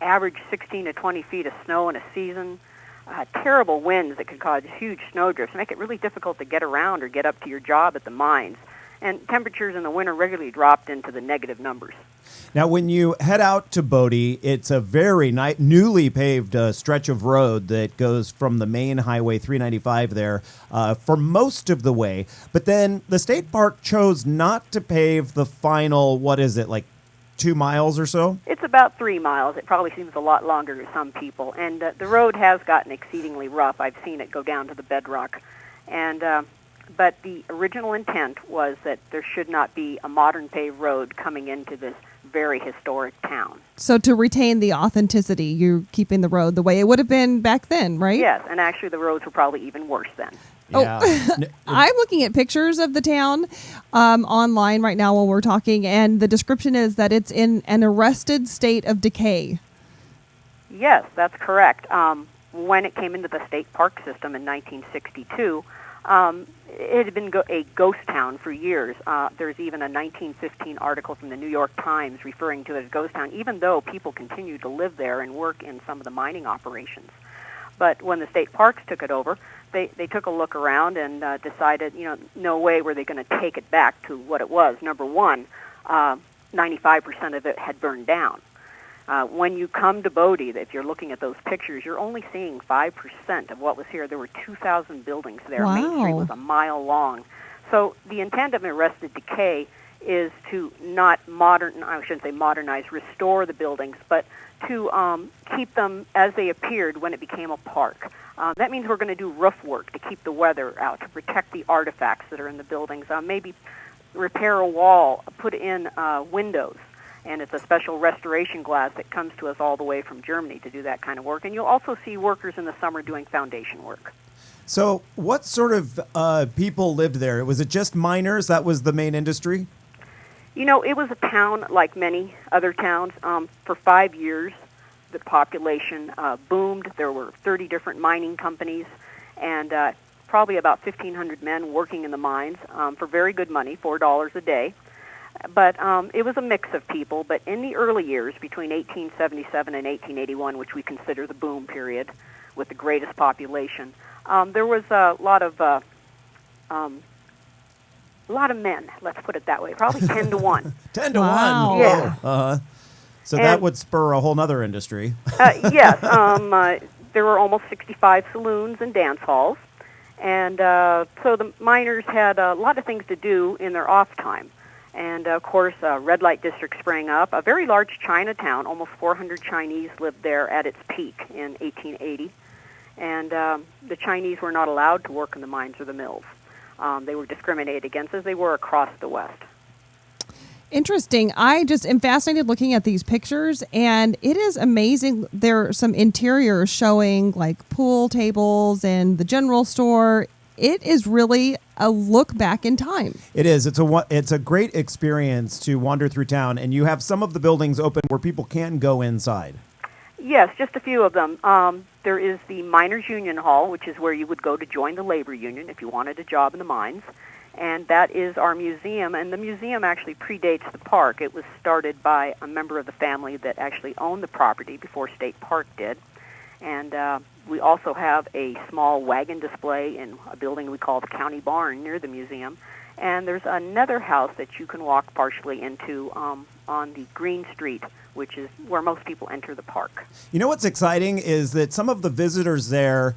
Average 16 to 20 feet of snow in a season, terrible winds that could cause huge snowdrifts, make it really difficult to get around or get up to your job at the mines. And temperatures in the winter regularly dropped into the negative numbers. Now, when you head out to Bodie, it's a very newly paved stretch of road that goes from the main highway 395 there for most of the way. But then the state park chose not to pave the final, 2 2 miles or so? It's about 3 miles. It probably seems a lot longer to some people. And the road has gotten exceedingly rough. I've seen it go down to the bedrock. And but the original intent was that there should not be a modern paved road coming into this very historic town. So to retain the authenticity, you're keeping the road the way it would have been back then, right? Yes, and actually the roads were probably even worse then. Yeah. Oh, I'm looking at pictures of the town online right now while we're talking, and the description is that it's in an arrested state of decay. Yes, that's correct. When it came into the state park system in 1962, it had been a ghost town for years. There's even a 1915 article from the New York Times referring to it as ghost town, even though people continued to live there and work in some of the mining operations. But when the state parks took it over, they took a look around and decided, no way were they going to take it back to what it was. Number one, 95% of it had burned down. When you come to Bodie, if you're looking at those pictures, you're only seeing 5% of what was here. There were 2,000 buildings there. Wow. Main Street was a mile long. So the intent of arrested decay is to not modernize, restore the buildings, but to keep them as they appeared when it became a park. That means we're going to do roof work to keep the weather out, to protect the artifacts that are in the buildings, maybe repair a wall, put in windows. And it's a special restoration glass that comes to us all the way from Germany to do that kind of work. And you'll also see workers in the summer doing foundation work. So what sort of people lived there? Was it just miners? That was the main industry? It was a town like many other towns. For 5 years, the population boomed. There were 30 different mining companies and probably about 1,500 men working in the mines for very good money, $4 a day. But it was a mix of people. But in the early years, between 1877 and 1881, which we consider the boom period with the greatest population, there was a lot of men, let's put it that way, probably 10 to 1. 10 to Wow. 1? Yeah. So that would spur a whole other industry. Yes. There were almost 65 saloons and dance halls. And so the miners had a lot of things to do in their off time. And, of course, red light district sprang up. A very large Chinatown, almost 400 Chinese lived there at its peak in 1880. And the Chinese were not allowed to work in the mines or the mills. They were discriminated against as they were across the West. Interesting. I just am fascinated looking at these pictures, and it is amazing. There are some interiors showing like pool tables and the general store. It is really a look back in time. It is. It's a great experience to wander through town, and you have some of the buildings open where people can go inside. Yes, just a few of them. There is the Miners Union Hall, which is where you would go to join the labor union if you wanted a job in the mines. And that is our museum, and the museum actually predates the park. It was started by a member of the family that actually owned the property before State Park did. And we also have a small wagon display in a building we call the County Barn near the museum. And there's another house that you can walk partially into on the Green Street, which is where most people enter the park. You know what's exciting is that some of the visitors there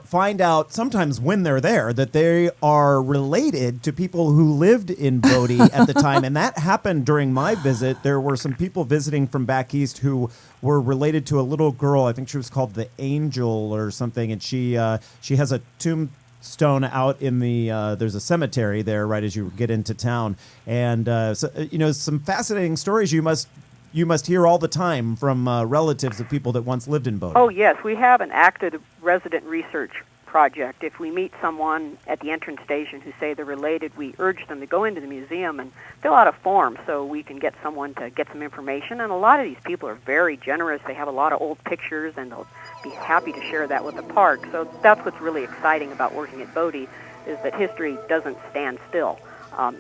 find out sometimes when they're there that they are related to people who lived in Bodie at the time. And that happened during my visit. There were some people visiting from back east who were related to a little girl. I think she was called the Angel or something. And she has a tombstone out in there's a cemetery there right as you get into town. And some fascinating stories you must hear all the time from relatives of people that once lived in Bodie. Oh, yes. We have an active resident research project. If we meet someone at the entrance station who say they're related, we urge them to go into the museum and fill out a form so we can get someone to get some information. And a lot of these people are very generous. They have a lot of old pictures, and they'll be happy to share that with the park. So that's what's really exciting about working at Bodie, is that history doesn't stand still.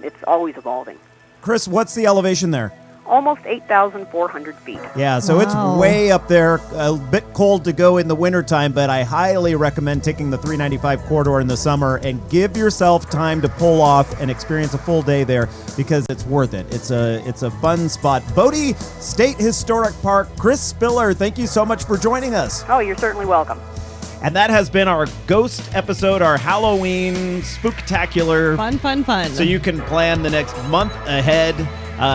It's always evolving. Chris, what's the elevation there? Almost 8,400 feet. Yeah, so It's way up there, a bit cold to go in the wintertime, but I highly recommend taking the 395 corridor in the summer and give yourself time to pull off and experience a full day there because it's worth it. It's a fun spot. Bodie State Historic Park. Chris Spiller, thank you so much for joining us. Oh, you're certainly welcome. And that has been our ghost episode, our Halloween spooktacular. Fun. So you can plan the next month ahead.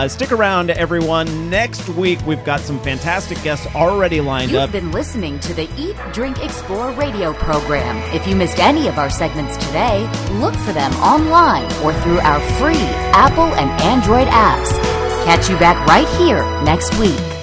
Stick around, everyone. Next week, we've got some fantastic guests already lined up. You've been listening to the Eat, Drink, Explore radio program. If you missed any of our segments today, look for them online or through our free Apple and Android apps. Catch you back right here next week.